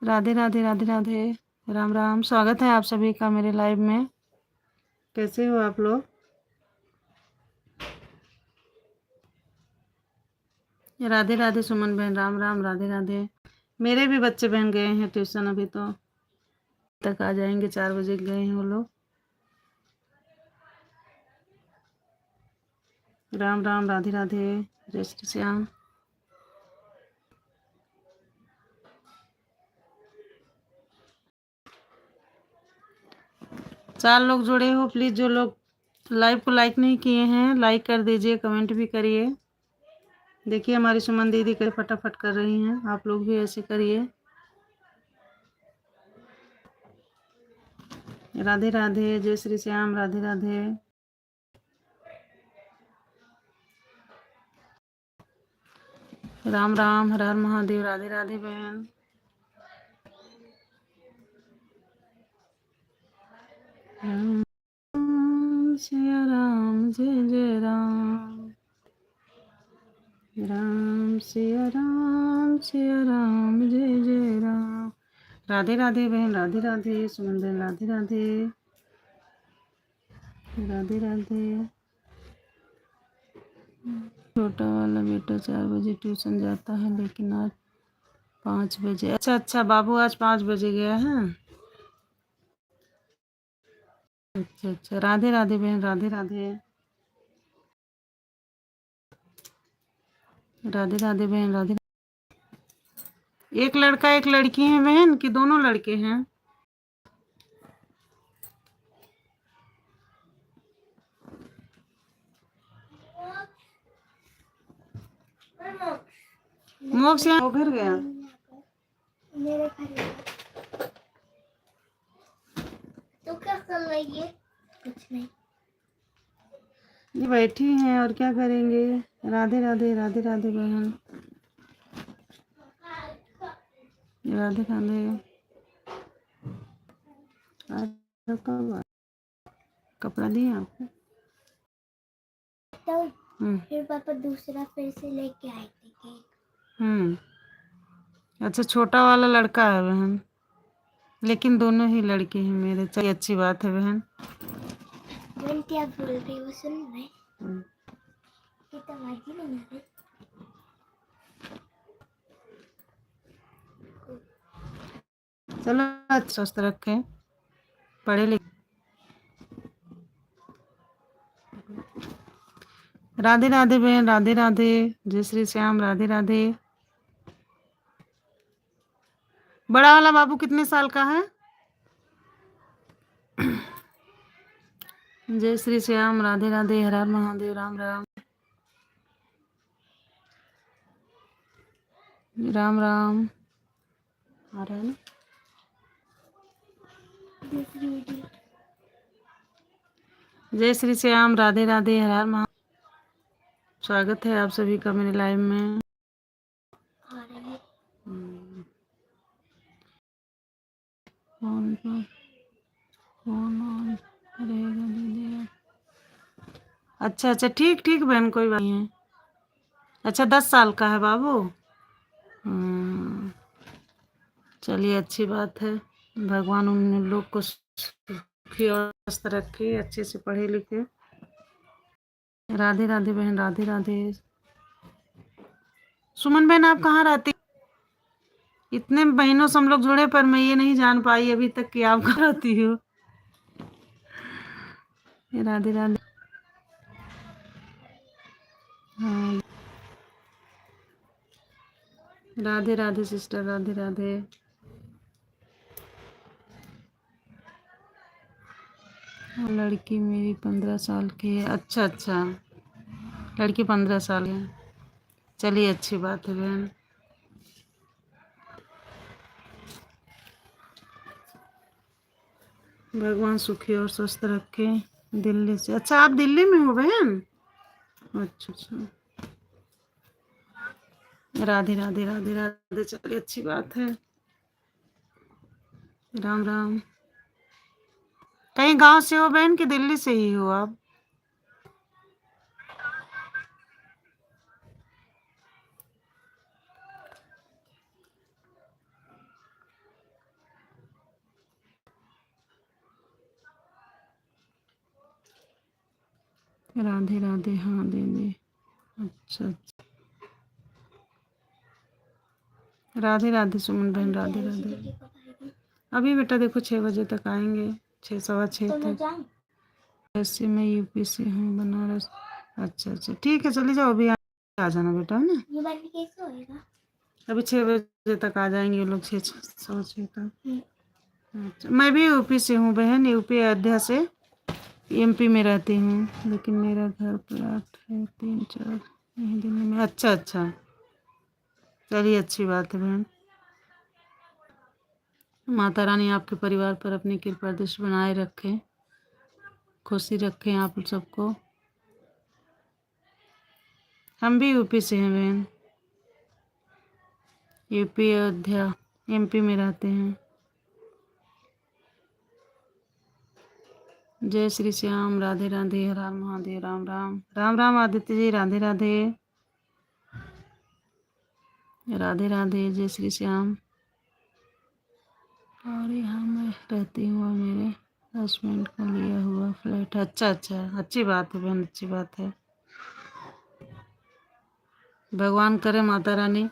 राधे राधे, राधे राधे, राम राम। स्वागत है आप सभी का मेरे लाइव में। कैसे हो आप लोग? राधे राधे सुमन बहन, राम राम, राधे राधे। मेरे भी बच्चे बहन गए हैं ट्यूशन, अभी तो तक आ जाएंगे, 4 बजे गए हैं वो लोग। राम राम, राधे राधे, जय श्री श्याम। चार लोग जुड़े हो, प्लीज जो लोग लाइव को लाइक नहीं किए हैं लाइक कर दीजिए, कमेंट भी करिए। देखिए हमारी सुमन दीदी कैसे फटाफट कर रही हैं, आप लोग भी ऐसे करिए। राधे राधे, जय श्री श्याम, राधे राधे। राम राम, हर हर महादेव, राधे राधे बहन। राम सिया राम, जय जय राम, राम सिया राम, सिया राम, जय जय राम। राधे राधे बहन, राधे राधे सुमन बहन, राधे राधे, राधे राधे। छोटा वाला बेटा 4 बजे ट्यूशन जाता है लेकिन आज 5 बजे। अच्छा अच्छा, बाबू आज 5 बजे गया है। अच्छा अच्छा, राधे राधे बहन, राधे राधे, राधे राधे बहन, राधे। एक लड़का एक लड़की है बहन कि दोनों लड़के हैं? मोक्ष यहाँ घर गया।
कर रही है? कुछ नहीं।
ये बैठी हैं और क्या करेंगे। राधे राधे राधे राधे बहन, राधे राधे। आज कब कपड़ा दिए आपको?
तो फिर पापा दूसरा फिर से लेके आए थे केक।
अच्छा, छोटा वाला लड़का है बहन, लेकिन दोनों ही लड़के हैं मेरे। चलिए अच्छी बात है बहन।
बहन क्या बोल रही हो सुन रहे? ये तो आवाज ही नहीं आ रही।
चलो अच्छा स्वस्थ रखें, पढ़े लिखे। राधे राधे बहन, राधे राधे। जय श्री श्याम, राधे राधे। बड़ा वाला बाबू कितने साल का है? जय श्री श्याम, राधे राधे, हर हर महादेव, राम राम राम राम। आ रहा है ना? जय श्री श्याम, राधे राधे, हर हर महादेव। स्वागत है आप सभी का मेरे लाइव में। फोन पर फोन ऑन रहेगा दीदी। अच्छा अच्छा, ठीक ठीक बहन, कोई बात नहीं है। अच्छा 10 साल का है बाबू। चलिए अच्छी बात है। भगवान उन लोग को सुखी और स्वस्थ रखे, अच्छे से पढ़े लिखे। राधे राधे बहन, राधे राधे। सुमन बहन आप कहाँ रहती? इतने महीनों से हम लोग जुड़े, पर मैं ये नहीं जान पाई अभी तक कि आप कहाँ रहती हो। राधे राधे। हाँ राधे राधे सिस्टर, राधे राधे। लड़की मेरी 15 साल की है। अच्छा अच्छा, लड़की 15 साल है। चलिए अच्छी बात है बहन। भगवान सुखी और स्वस्थ रखे। दिल्ली से? अच्छा आप दिल्ली में हो बहन? अच्छा अच्छा, राधे राधे राधे राधे। चलिए अच्छी बात है। राम राम। कहीं गांव से हो बहन कि दिल्ली से ही हो आप? राधे राधे। हाँ दीदी। अच्छा अच्छा, राधे राधे सुमन बहन, राधे राधे। अभी बेटा देखो 6 बजे तक आएंगे, 6 सवा 6 तक। ऐसे मैं यूपी से हूँ, बनारस। अच्छा अच्छा ठीक है, चले जाओ अभी आ जाना बेटा, है ना?
ये बंद कैसे होएगा?
अभी 6 बजे तक आ जाएंगे ये लोग, 6 सवा 6 तक। अच्छा, मैं भी यूपी से हूँ बहन, यूपी अयोध्या से। एमपी में रहती हूँ, लेकिन मेरा घर प्लाट है 3-4 यहीं दिल्ली में। अच्छा अच्छा, चलिए अच्छी बात है बहन। माता रानी आपके परिवार पर अपनी कृपा दृष्टि बनाए रखें, खुशी रखें आप सबको। हम भी यूपी से हैं बहन, यूपी अयोध्या, एमपी में रहते हैं। जय श्री श्याम, राधे राधे, हर हर महादेव, राम राम राम राम। आदित्य जी राधे राधे, राधे राधे। जय श्री श्याम। और यहाँ मैं रहती हूँ और मेरे हस्बैंड का लिया हुआ फ्लैट। अच्छा अच्छा, अच्छी बात है बहन, अच्छी बात है। भगवान करे माता रानी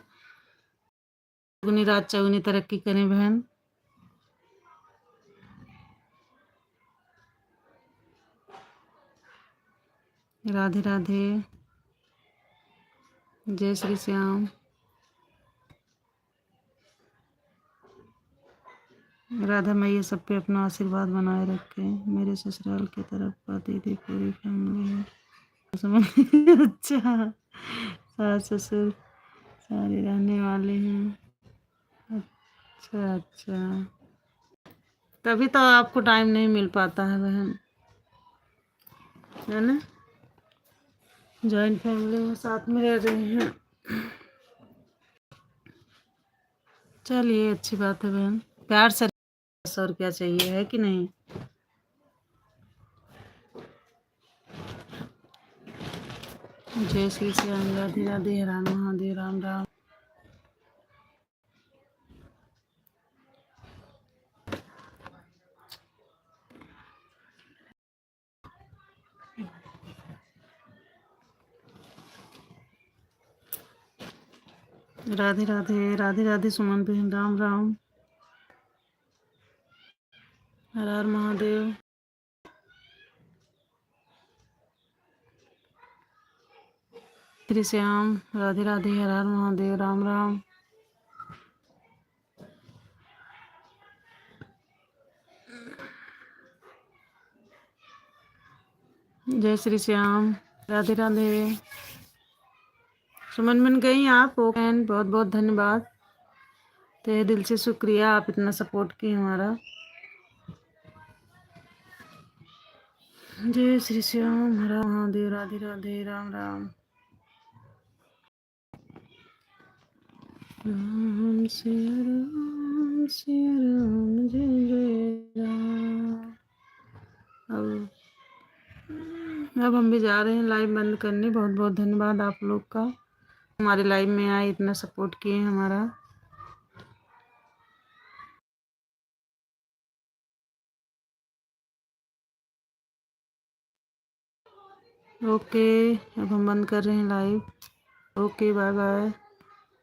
दुगनी रात चौगुनी तरक्की करें बहन। राधे राधे। जय श्री श्याम। राधा मैया सब पे अपना आशीर्वाद बनाए रखे। मेरे ससुराल की तरफ का दीदी पूरी फैमिली है, समझ। अच्छा, सास ससुर सारे रहने वाले हैं। अच्छा अच्छा, तभी तो आपको टाइम नहीं मिल पाता है बहन, है ना। जॉइंट फैमिली में साथ में रह रहे हैं। चलिए अच्छी बात है बहन, प्यार से बस, और क्या चाहिए, है कि नहीं। जय श्री श्याम, राधे राधे, हर हर महादेव, राम राम। राधे राधे, राधे राधे सुमन बहन, राम राम, हर हर महादेव। श्री श्याम, राधे राधे, हर हर महादेव, राम राम। जय श्री श्याम, राधे राधे। सुमन बन गई आप, ओके, बहुत बहुत धन्यवाद, तहे दिल से शुक्रिया, आप इतना सपोर्ट किए हमारा। जय श्री श्याम, हर हर महादेव, राधे राधे, राम राम। राम सिया राम, सिया राम, जय जय राम। अब हम भी जा रहे हैं लाइव बंद करने। बहुत बहुत धन्यवाद आप लोग का, हमारे लाइव में आए, इतना सपोर्ट किए हमारा। ओके, अब हम बंद कर रहे हैं लाइव। Okay, bye bye.